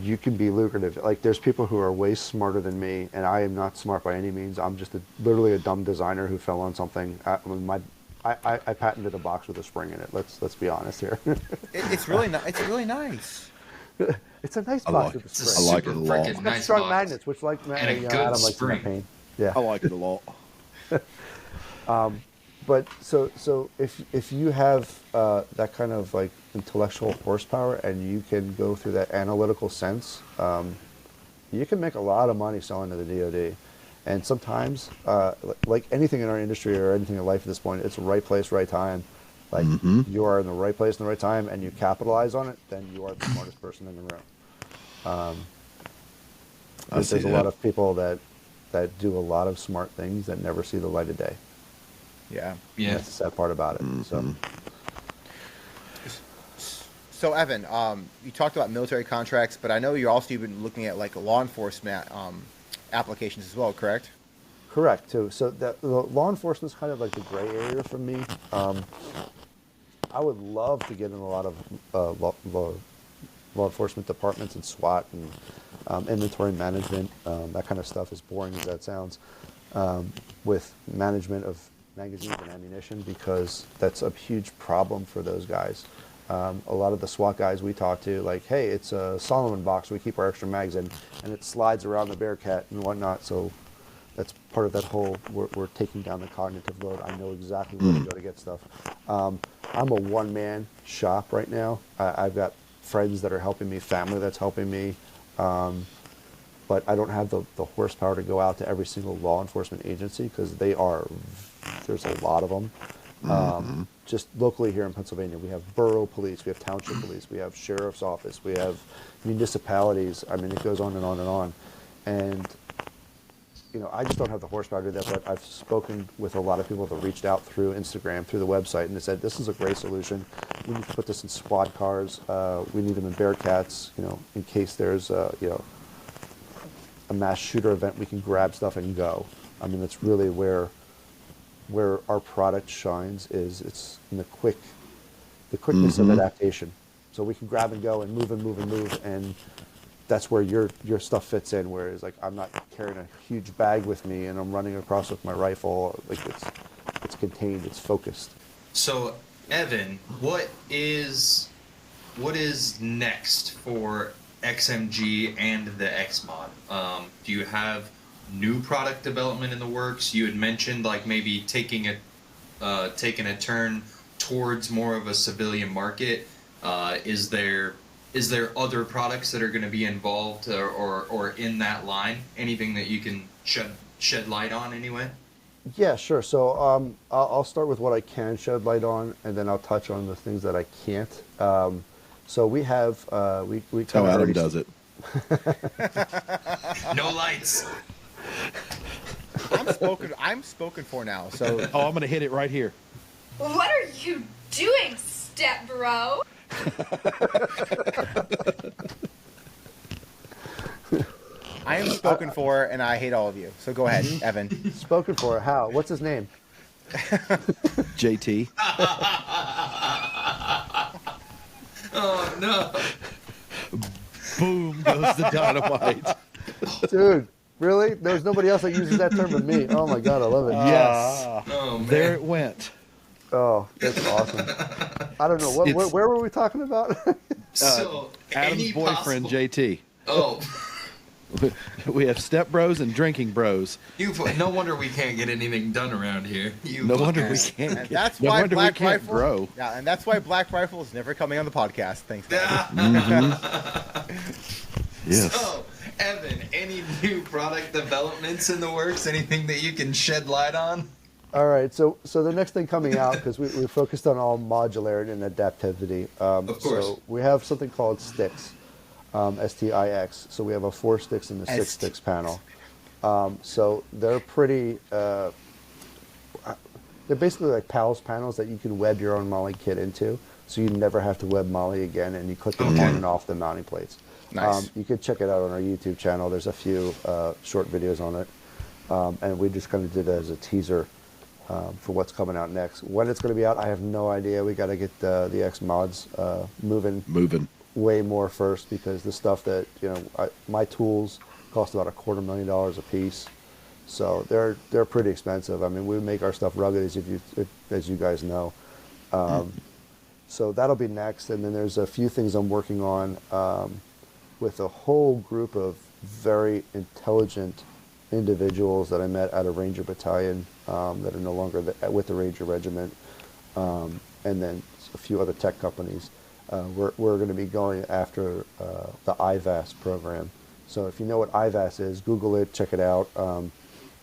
you can be lucrative. Like there's people who are way smarter than me, and I am not smart by any means. I'm just literally a dumb designer who fell on something. I patented a box with a spring in it. Let's be honest here. It's really nice. It's a nice box with a spring. I like it a lot. It's got strong magnets, which like and a good Adam spring. likes pain. Yeah. I like it a lot. But so if you have that kind of like intellectual horsepower and you can go through that analytical sense, you can make a lot of money selling to the DoD. And sometimes, like anything in our industry or anything in life at this point, it's right place, right time. Like you are in the right place in the right time, and you capitalize on it, then you are the smartest person in the room. There's a lot of people that do a lot of smart things that never see the light of day. Yeah. That's the sad part about it. So Evan, you talked about military contracts, but I know you're also been looking at like law enforcement applications as well, correct? Correct, too. So the law enforcement is kind of like the gray area for me. I would love to get in a lot of law enforcement departments and SWAT and inventory management, that kind of stuff, as boring as that sounds, with management of magazines and ammunition, because that's a huge problem for those guys. A lot of the SWAT guys we talk to, like, hey, it's a Solomon box we keep our extra mags in, and it slides around the Bearcat and whatnot, so that's part of that whole, we're taking down the cognitive load. I know exactly where to go to get stuff. I'm a one-man shop right now. I've got friends that are helping me, family that's helping me, but I don't have the horsepower to go out to every single law enforcement agency, because there's a lot of them. Just locally here in Pennsylvania, we have borough police, we have township police, we have sheriff's office, we have municipalities. I mean, it goes on and on and on. And, I just don't have the horsepower to do that, but I've spoken with a lot of people that reached out through Instagram, through the website, and they said, this is a great solution. We need to put this in squad cars. We need them in Bearcats, in case there's, a mass shooter event, we can grab stuff and go. I mean, that's really where our product shines, is it's in the quickness of adaptation. So we can grab and go and move, and that's where your stuff fits in. Whereas like I'm not carrying a huge bag with me and I'm running across with my rifle. Like it's contained, it's focused. So Evan, what is next for XMG and the XMOD? Do you have new product development in the works? You had mentioned like maybe taking a turn towards more of a civilian market. Is there other products that are going to be involved or in that line? Anything that you can shed light on anyway? Yeah, sure. So I'll start with what I can shed light on, and then I'll touch on the things that I can't. So we have we How Adam does it. No lights. I'm spoken for now. So I'm going to hit it right here. What are you doing, step bro? I am spoken for, and I hate all of you. So go ahead, Evan. Spoken for? How? What's his name? JT. Oh no! Boom goes the dynamite. Dude, really? There's nobody else that uses that term but me. Oh my god, I love it. Yes. Oh man. There it went. Oh, that's awesome. I don't know. Where were we talking about? So Adam's boyfriend, JT. Oh. We have step bros and drinking bros. No wonder we can't get anything done around here. No wonder we can't. And that's no why wonder Black we can't Rifle. grow. Yeah, and that's why Black Rifle is never coming on the podcast. Thanks, guys. Yes. So, Evan, any new product developments in the works? Anything that you can shed light on? All right, so the next thing coming out, because we're focused on all modularity and adaptivity. Of course. So we have something called sticks, STIX. So we have a 4 sticks and a 6 sticks panel. So they're pretty. They're basically like PALS panels that you can web your own Molly kit into, so you never have to web Molly again, and you click them on and off the mounting plates. Nice. You could check it out on our YouTube channel. There's a few short videos on it, and we just kind of did it as a teaser for what's coming out next. When it's going to be out, I have no idea. We got to get the XMODs moving way more first, because the stuff that my tools cost about $250,000 a piece, so they're pretty expensive. I mean, we make our stuff rugged, as you guys know. So that'll be next, and then there's a few things I'm working on with a whole group of very intelligent individuals that I met at a Ranger Battalion that are no longer with the Ranger Regiment, and then a few other tech companies. We're going to be going after the IVAS program. So if you know what IVAS is, Google it, check it out.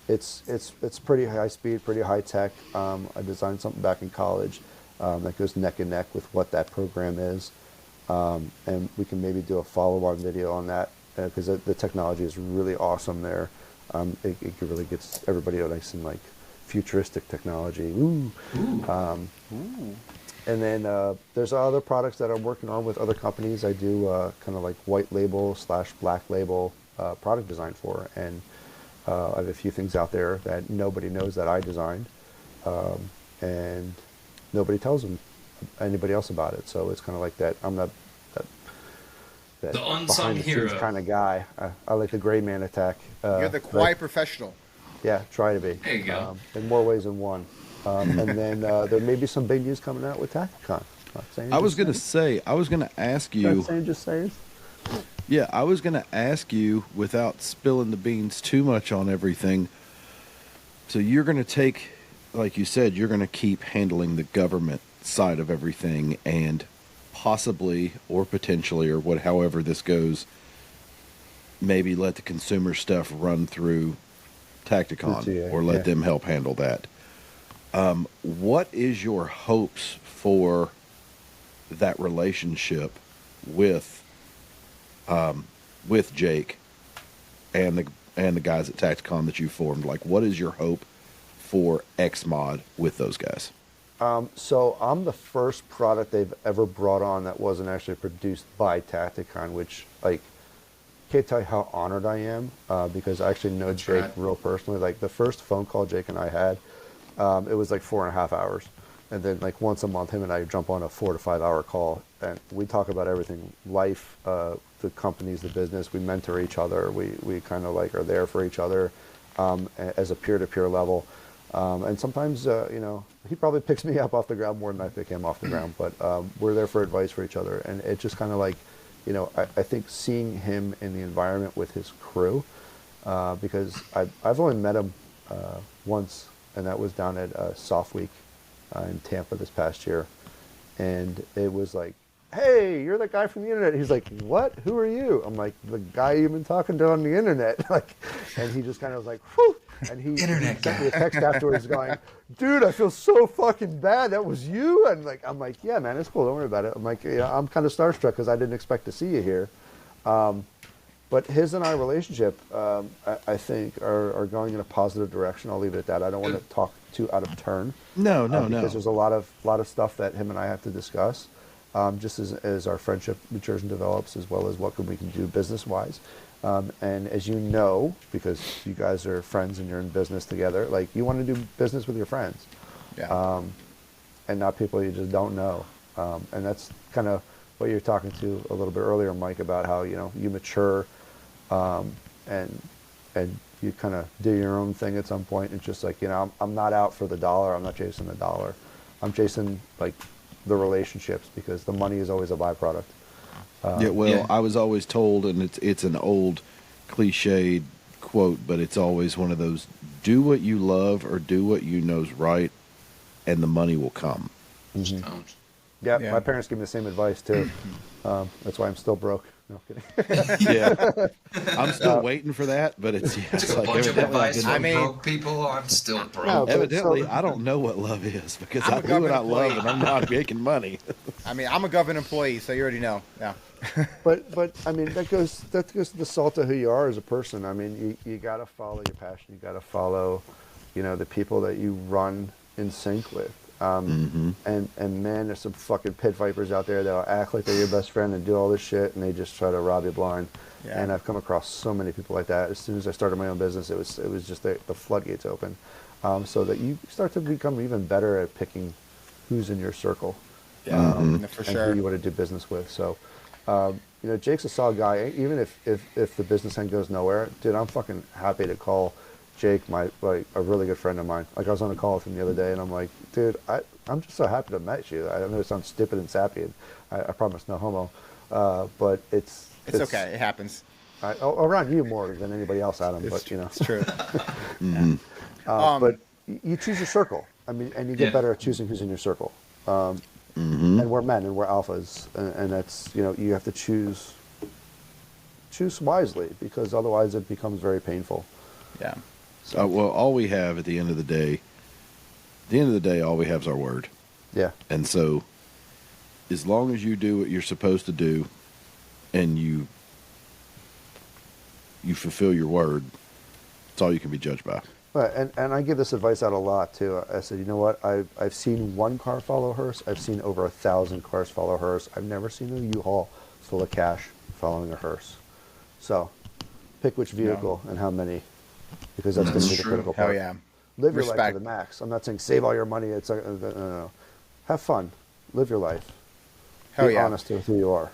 It's pretty high speed, pretty high tech. I designed something back in college that goes neck and neck with what that program is, and we can maybe do a follow-on video on that, because the technology is really awesome there. It really gets everybody nice and like futuristic technology. Ooh. And then there's other products that I'm working on with other companies. I do kind of like white label / black label product design for, and I have a few things out there that nobody knows that I designed, and nobody tells anybody else about it. So it's kind of like that. I'm not that the unsung hero kind of guy. I like the gray man attack. You're the quiet professional. Yeah, try to be. There you go. In more ways than one. And then there may be some big news coming out with Tacticon. I was going to ask you. Not saying, just saying. Yeah, I was going to ask you, without spilling the beans too much on everything. So you're going to take, like you said, you're going to keep handling the government side of everything, and possibly or potentially or however this goes, maybe let the consumer stuff run through Tacticon, or let them help handle that. What is your hopes for that relationship with Jake and the guys at Tacticon that you formed? Like, what is your hope for XMOD with those guys? So I'm the first product they've ever brought on that wasn't actually produced by Tacticon, which, like, can't tell you how honored I am, because I actually know Jake real personally. Like, the first phone call Jake and I had, it was like 4.5 hours. And then, like, once a month, him and I jump on a 4 to 5 hour call, and we talk about everything: life, the companies, the business. We mentor each other. We kind of like are there for each other as a peer-to-peer level. And sometimes, he probably picks me up off the ground more than I pick him off the ground. But we're there for advice for each other. And it just kind of like, I think seeing him in the environment with his crew, because I've only met him once, and that was down at Soft Week in Tampa this past year. And it was like, hey, you're that guy from the internet. He's like, what? Who are you? I'm like, the guy you've been talking to on the internet. And he just kind of was like, whew. And he sent me a text afterwards going, dude, I feel so fucking bad. That was you? And I'm like, yeah, man, it's cool. Don't worry about it. I'm like, I'm kind of starstruck because I didn't expect to see you here. But his and I relationship, I think, are going in a positive direction. I'll leave it at that. I don't want to talk too out of turn. No. Because there's a lot of stuff that him and I have to discuss, just as our friendship matures and develops, as well as what we can do business-wise. And as you know, because you guys are friends and you're in business together, like, you want to do business with your friends, and not people you just don't know. And that's kind of what you're talking to a little bit earlier, Mike, about how you mature, and you kind of do your own thing at some point. It's just like, I'm not out for the dollar. I'm not chasing the dollar. I'm chasing, like, the relationships, because the money is always a byproduct. I was always told, and it's an old cliched quote, but it's always one of those: do what you love or do what you know's right, and the money will come. Mm-hmm. Yeah, my parents give me the same advice too. That's why I'm still broke. No kidding. Yeah, I'm still waiting for that, but it's Took a like bunch of evidently advice from broke people. I'm still broke. No, but evidently so- I don't know what love is because I'm I a do what government I love employee. and I'm not making money. I mean, I'm a government employee, so you already know. Yeah. But I mean that goes to the salt of who you are as a person. I mean you got to follow your passion. You got to follow, the people that you run in sync with. And man, there's some fucking pit vipers out there that'll act like they're your best friend and do all this shit, and they just try to rob you blind. Yeah. And I've come across so many people like that. As soon as I started my own business, it was just the floodgates open, so that you start to become even better at picking who's in your circle. Yeah, for And sure. who you want to do business with. So, Jake's a solid guy. Even if the business end goes nowhere, dude, I'm fucking happy to call Jake, a really good friend of mine. Like I was on a call with him the other day, and I'm like, dude, I'm just so happy to have met you. I know it sounds stupid and sappy, and I promise no homo, but it's okay. It happens. Around you more than anybody else, Adam. But It's true. but you choose your circle. I mean, and you get better at choosing who's in your circle. And we're men and we're alphas, and that's you have to choose wisely, because otherwise it becomes very painful. Yeah. Well, all we have at the end of the day, all we have is our word. Yeah. And so, as long as you do what you're supposed to do, and you fulfill your word, it's all you can be judged by. Right, and I give this advice out a lot too. I said, you know what? I've seen one car follow a hearse. I've seen over 1,000 cars follow a hearse. I've never seen a U-Haul full of cash following a hearse. So, pick which vehicle and how many, because that's going to be the critical part. Hell yeah. Live your life Respect. to the max. I'm not saying save all your money. It's no. Have fun. Live your life. Hell Be yeah. honest with who you are.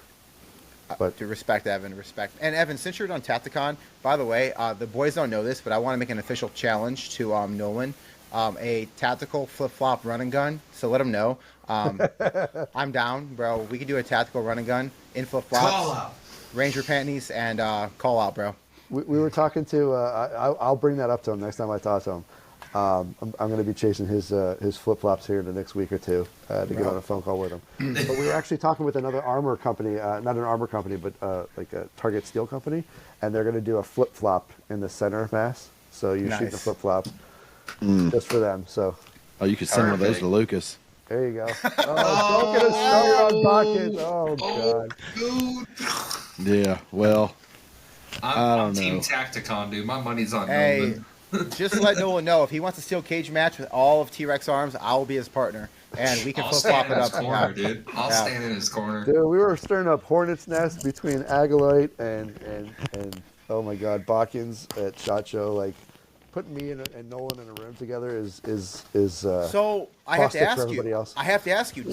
But To respect Evan, respect. And Evan, since you're on Tacticon, by the way, the boys don't know this, but I want to make an official challenge to Nolan, a tactical flip-flop run and gun. So let him know. I'm down, bro. We could do a tactical run and gun in flip-flops. Call out. Ranger panties and call out, bro. we were talking to. I'll bring that up to him next time I talk to him. I'm going to be chasing his flip-flops here in the next week or two to get on a phone call with him. But we were actually talking with another armor company, not an armor company, but like a Target Steel company, and they're going to do a flip-flop in the center mass. So you shoot the Nice. flip-flop just for them. So Oh, you could send one of those to Lucas. there you go. Oh, don't get us started on pockets. Oh, God. Dude. Yeah, well, I'm don't Team know. Tacticon, dude. My money's on Hey, Nolan. just to let Nolan know, if he wants a steel cage match with all of T-Rex arms, I will be his partner, and we can I'll flip-flop stand it in up. his corner, Yeah. dude. I'll Yeah. stand in his corner. Dude, we were stirring up hornet's nest between Agaloite and oh my God, Botkins at SHOT Show. Like, putting me and Nolan in a room together is So I have to caustic for ask everybody you. else. I have to ask you.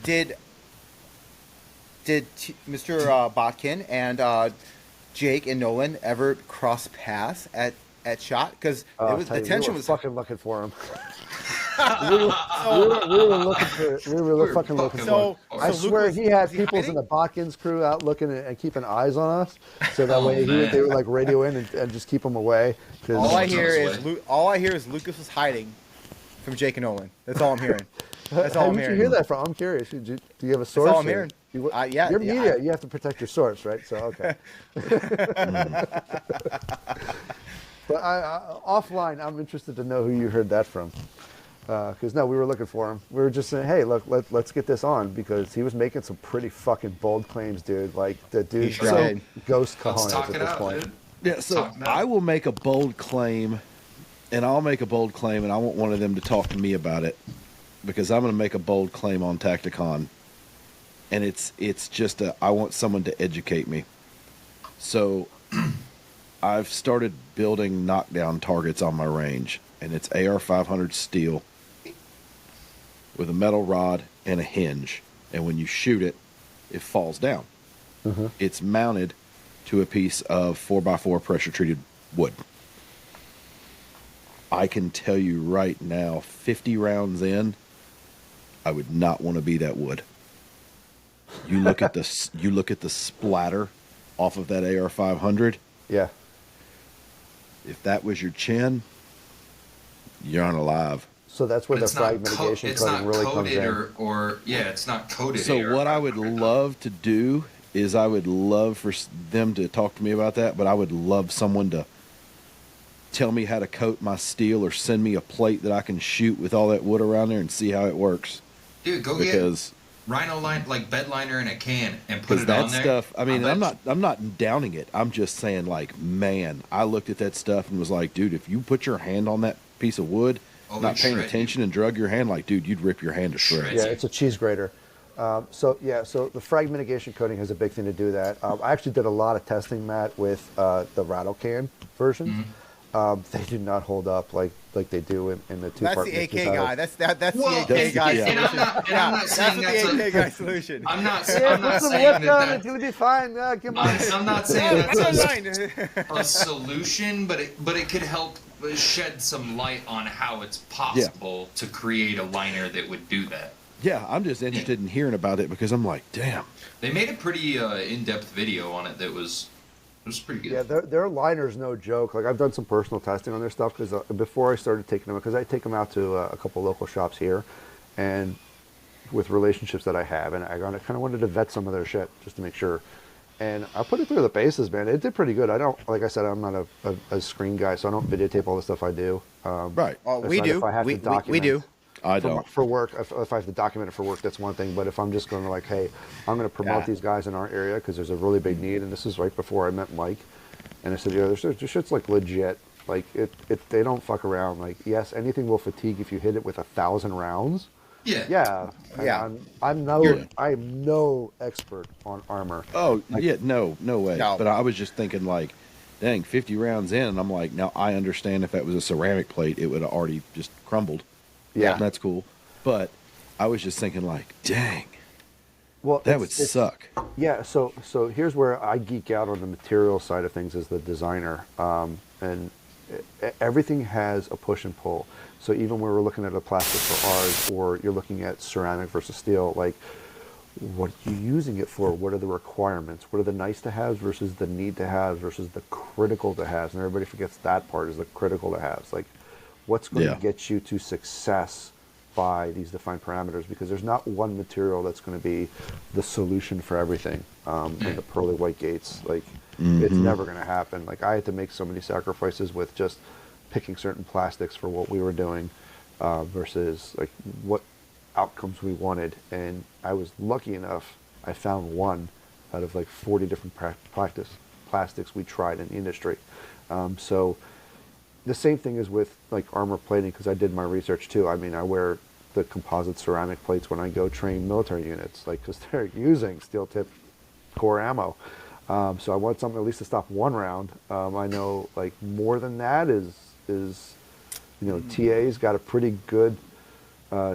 Did Mr. Botkin and Jake and Nolan ever cross paths at SHOT? Because I'll the tell you, tension we were was. fucking looking for him. we were looking for. We were fucking looking for him. So I Luke swear was- he had was he peoples in hiding? the Botkins crew out looking and keeping eyes on us, so that Oh, way man. they would like radio in and just keep them away. 'Cause- All I Someone's hear on is his way. all I hear is Lucas was hiding from Jake and Nolan. That's all I'm hearing. That's all How I'm did you hearing. hear that from? I'm curious. Do you have a source? all I'm or- hearing. You, Yeah, you're yeah, media. You have to protect your source, right? So okay. But offline, I'm interested to know who you heard that from. Because no, we were looking for him. We were just saying, hey, look, let's get this on, because he was making some pretty fucking bold claims, dude. Like the dude's sure got did. ghost Let's cojones talk at it this out, point. dude. Yeah, so Talk now. I will make a bold claim, and I'll make a bold claim, and I want one of them to talk to me about it, because I'm going to make a bold claim on Tacticon, and it's just I want someone to educate me. So I've started building knockdown targets on my range, and it's AR-500 steel with a metal rod and a hinge, and when you shoot it, it falls down. It's mounted to a piece of 4x4 pressure treated wood. I can tell you right now, 50 rounds in, I would not want to be that wood. You look at the splatter off of that AR-500. Yeah. If that was your chin, you're unalive. So that's where the It's not frag mitigation it's coating not really comes coated in. or yeah, it's not coated. So what I would love to do is I would love for them to talk to me about that, but I would love someone to tell me how to coat my steel or send me a plate that I can shoot with all that wood around there and see how it works. Dude, go get Rhino line, like bed liner in a can and put it on there. Stuff, I mean, I'm not downing it. I'm just saying, like, man, I looked at that stuff and was like, dude, if you put your hand on that piece of wood, not paying attention and drug your hand, like, dude, you'd rip your hand to shreds. Yeah, it's a cheese grater. So the frag mitigation coating has a big thing to do that. I actually did a lot of testing, Matt, with the rattle can version. They do not hold up like they do in the two. That's the AK guy. That's the AK guy solution. I'm not saying that's the AK guy solution. I'm not saying that. It'll be fine. Come on. I'm not saying that's a solution, but it could help shed some light on how it's possible to create a liner that would do that. Yeah, I'm just interested in hearing about it because I'm like, damn. They made a pretty in-depth video on it that was pretty good. Yeah, their liner's no joke. Like, I've done some personal testing on their stuff because before I started taking them, because I take them out to a couple local shops here, and with relationships that I have, and I kind of wanted to vet some of their shit just to make sure. And I put it through the paces, man. It did pretty good. I don't, like I said, I'm not a screen guy, so I don't videotape all the stuff I do. Right. Oh, we do. We do. I don't. For work, if I have to document it for work, that's one thing. But if I'm just going to like, hey, I'm going to promote these guys in our area because there's a really big need, and this is right before I met Mike, and I said, yeah, this shit's like legit. Like they don't fuck around. Like, yes, anything will fatigue if you hit it with 1,000 rounds. Yeah. I'm no expert on armor. Oh, yeah, no way. No. But I was just thinking, like, dang, 50 rounds in, and I'm like, now I understand if that was a ceramic plate, it would have already just crumbled. Yeah, that's cool. But I was just thinking, like, dang, well, that would suck. Yeah. So here's where I geek out on the material side of things as the designer, and everything has a push and pull. So even when we're looking at a plastic for ours, or you're looking at ceramic versus steel, like, what are you using it for? What are the requirements? What are the nice to haves versus the need to haves versus the critical to haves? And everybody forgets that part is the critical to haves. Like, what's going to get you to success by these defined parameters? Because there's not one material that's going to be the solution for everything. In the pearly white gates, like, it's never going to happen. Like, I had to make so many sacrifices with just picking certain plastics for what we were doing versus like what outcomes we wanted. And I was lucky enough, I found one out of like 40 different plastics we tried in the industry. So the same thing is with like armor plating, because I did my research too. I mean, I wear the composite ceramic plates when I go train military units, like, because they're using steel tip core ammo. So I want something at least to stop one round. I know, like, more than that is TA's got a pretty good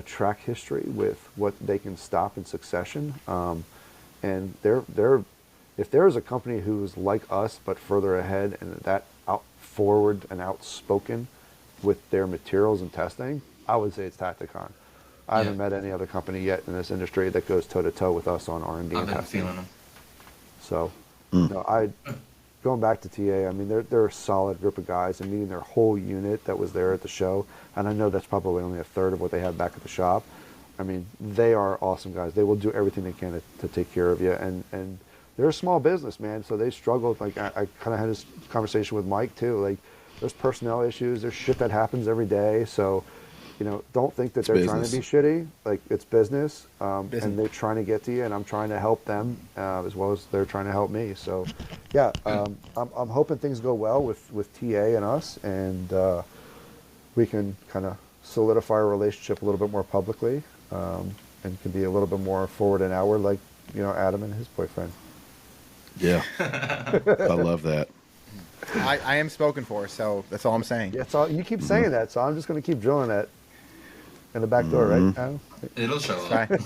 track history with what they can stop in succession. And if there is a company who's like us but further ahead and that out forward and outspoken with their materials and testing, I would say it's Tacticon. I haven't met any other company yet in this industry that goes toe to toe with us on R&D and testing. I've been feeling them. So, going back to TA, I mean, they're a solid group of guys, and meeting their whole unit that was there at the show, and I know that's probably only a third of what they have back at the shop. I mean, they are awesome guys. They will do everything they can to take care of you, and they're a small business, man, so they struggle. Like, I kind of had this conversation with Mike too. Like, there's personnel issues, there's shit that happens every day, so, don't think that they're trying to be shitty. Like, it's business, and they're trying to get to you, and I'm trying to help them as well as they're trying to help me. So, yeah, I'm hoping things go well with TA and us, and we can kind of solidify our relationship a little bit more publicly, and can be a little bit more forward and outward, like, Adam and his boyfriend. Yeah, I love that. I am spoken for, so that's all I'm saying. Yeah, so you keep saying that, so I'm just going to keep drilling that in the back door, right? Adam? It'll show up. Ooh,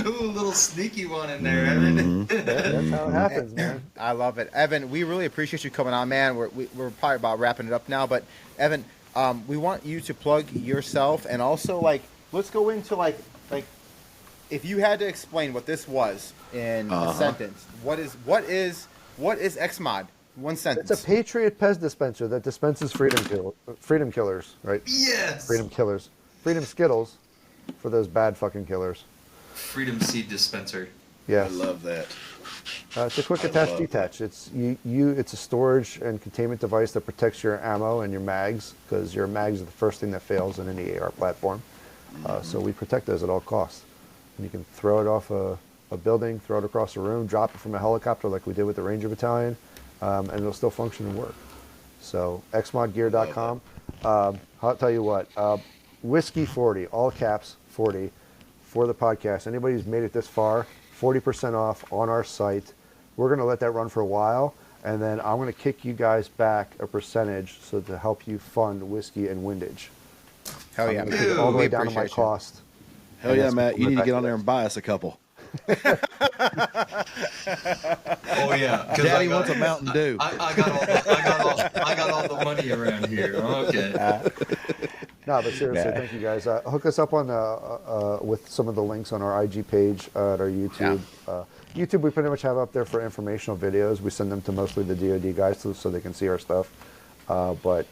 a little sneaky one in there, Evan. That's how it happens, man. I love it. Evan, we really appreciate you coming on, man. We're probably about wrapping it up now, but Evan, we want you to plug yourself, and also, like, let's go into like if you had to explain what this was in a sentence, what is XMOD? One sentence. It's a Patriot Pez dispenser that dispenses freedom killers, right? Yes. Freedom killers. Freedom Skittles for those bad fucking killers. Freedom Seed Dispenser. Yes. I love that. It's a quick attach detach. It's it's a storage and containment device that protects your ammo and your mags, because your mags are the first thing that fails in any AR platform. So we protect those at all costs. And you can throw it off a building, throw it across a room, drop it from a helicopter like we did with the Ranger Battalion, and it'll still function and work. So xmodgear.com. I'll tell you what, Whiskey 40, all caps 40, for the podcast. Anybody who's made it this far, 40% off on our site. We're going to let that run for a while, and then I'm going to kick you guys back a percentage so to help you fund Whiskey and Windage. Hell yeah, Take it all the way down to my cost. Hell yeah, Matt. You need to get on there and buy us a couple. Oh yeah, Daddy wants a Mountain Dew. I got all the money around here. Okay. No, but seriously, thank you guys. Hook us up on with some of the links on our IG page, at our YouTube. YouTube, we pretty much have up there for informational videos. We send them to mostly the DoD guys so they can see our stuff. But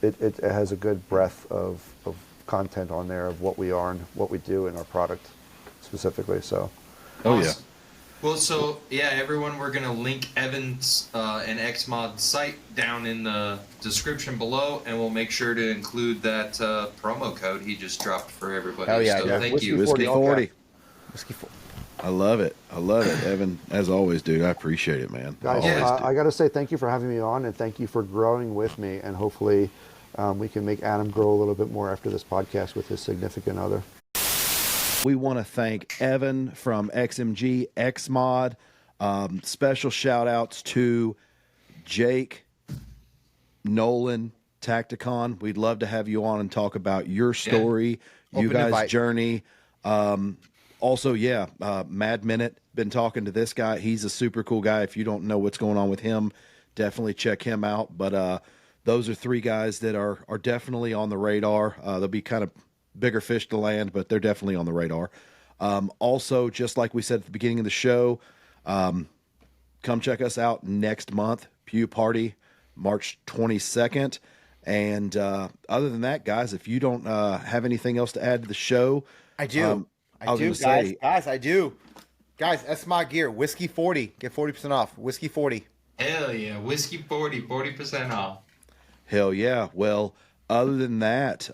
it has a good breadth of content on there of what we are and what we do in our product specifically. So. Oh yeah. Well, so yeah, everyone, we're gonna link Evan's and XMOD site down in the description below, and we'll make sure to include that promo code he just dropped for everybody. Hell yeah, so yeah. thank Whiskey you. Whiskey 40. 40. Whiskey 40. I love it. I love it, Evan. As always, dude, I appreciate it, man. Guys, Yeah. I got to say thank you for having me on, and thank you for growing with me, and hopefully we can make Adam grow a little bit more after this podcast with his significant other. We want to thank Evan from XMG, XMOD. Special shout outs to Jake, Nolan, Tacticon. We'd love to have you on and talk about your story, you Open guys' invite. journey. Also, Mad Minute, been talking to this guy. He's a super cool guy. If you don't know what's going on with him, definitely check him out. But those are three guys that are definitely on the radar. They'll be kind of bigger fish to land, but they're definitely on the radar. Also, just like we said at the beginning of the show, come check us out next month, Pew Party, March 22nd. And other than that, guys, if you don't have anything else to add to the show, I do. I do, guys. Guys, I do. Guys, XMOD gear, Whiskey 40. Get 40% off. Whiskey 40. Hell yeah, Whiskey 40, 40% off. hell yeah. Well, other than that,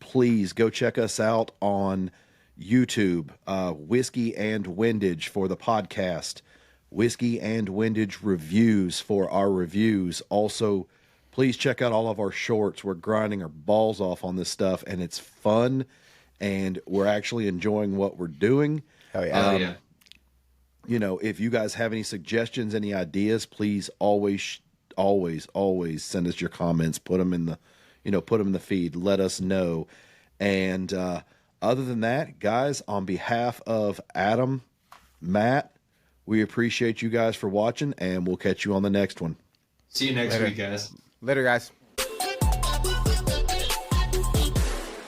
please go check us out on YouTube, Whiskey and Windage for the podcast, Whiskey and Windage reviews for our reviews. Also, please check out all of our shorts. We're grinding our balls off on this stuff, and it's fun, and we're actually enjoying what we're doing. Hell yeah. Yeah. You know, if you guys have any suggestions, any ideas, please always send us your comments. Put them in the, put them in the feed. Let us know. And other than that, guys, on behalf of Adam, Matt, we appreciate you guys for watching, and we'll catch you on the next one. See you next week, guys. Later, guys.